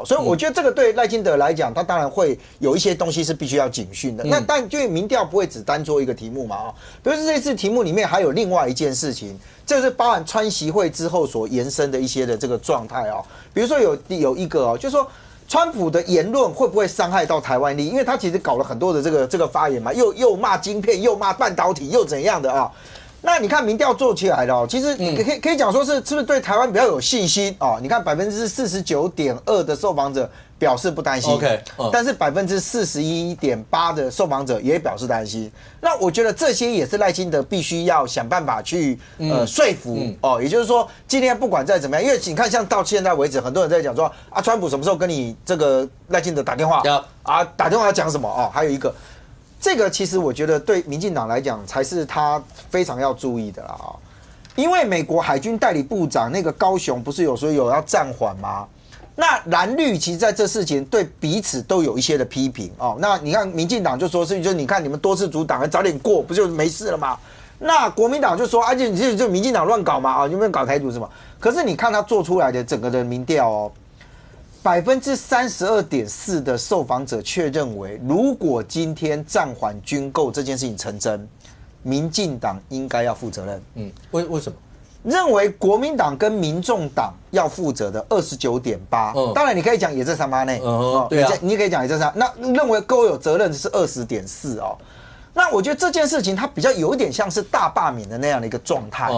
[SPEAKER 2] 所以我觉得这个对赖清德来讲，他当然会有一些东西是必须要警讯的。那但因为民调不会只单做一个题目嘛，比如说这次题目里面还有另外一件事情，这是包含川习会之后所延伸的一些的这个状态哦。比如说有一个就是说川普的言论会不会伤害到台湾利益？因为他其实搞了很多的这个发言嘛，又骂晶片，又骂半导体，又怎样的啊？那你看民调做起来了，其实你可以讲说是不是对台湾比较有信心哦？你看49.2%的受访者表示不担心
[SPEAKER 1] ，OK，
[SPEAKER 2] 但是41.8%的受访者也表示担心。那我觉得这些也是赖清德必须要想办法去说服哦。也就是说，今天不管再怎么样，因为你看像到现在为止，很多人在讲说啊，川普什么时候跟你这个赖清德打电话啊？打电话要讲什么哦？还有一个。这个其实我觉得对民进党来讲才是他非常要注意的啦啊，因为美国海军代理部长那个高雄不是有说有要暂缓吗？那蓝绿其实在这事情对彼此都有一些的批评哦。那你看民进党就说是，就你看你们多次阻挡，早点过不就没事了吗？那国民党就说，而且你就民进党乱搞嘛啊，有没有搞台独什么？可是你看他做出来的整个的民调哦。32.4%的受访者却认为，如果今天暂缓军购这件事情成真，民进党应该要负责任。
[SPEAKER 1] 为什么？
[SPEAKER 2] 认为国民党跟民众党要负责的29.8%，当然你可以讲也在3%内，对啊，你可以讲也在3%。那认为各位有责任的是20.4%哦。那我觉得这件事情它比较有一点像是大罢免的那样的一个状态。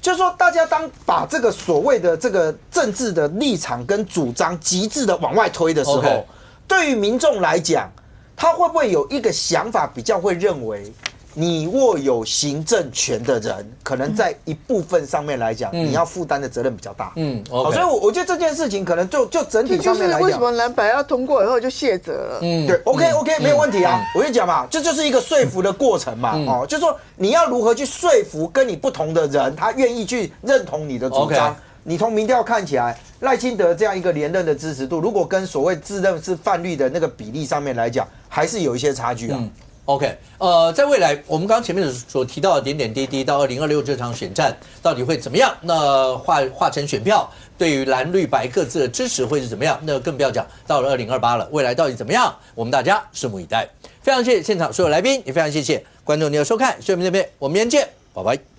[SPEAKER 2] 就是说，大家当把这个所谓的这个政治的立场跟主张极致的往外推的时候，对于民众来讲，他会不会有一个想法比较会认为，你握有行政权的人，可能在一部分上面来讲，你要负担的责任比较大。所以我觉得这件事情可能就整体上面来讲，
[SPEAKER 3] 为什么蓝白要通过以后就卸责了？
[SPEAKER 2] 对 ，OK， 没有问题啊。我跟你讲嘛，这就是一个说服的过程嘛。就是说你要如何去说服跟你不同的人，他愿意去认同你的主张。你从民调看起来，赖清德这样一个连任的支持度，如果跟所谓自认是泛绿的那个比例上面来讲，还是有一些差距啊。
[SPEAKER 1] OK， 在未来我们刚刚前面所提到的点点滴滴，到2026这场选战到底会怎么样？那化成选票，对于蓝绿白各自的支持会是怎么样？那更不要讲到了2028了，未来到底怎么样？我们大家拭目以待。非常谢谢现场所有来宾，也非常谢谢观众您的收看，所以我们这边我们明天见，拜拜。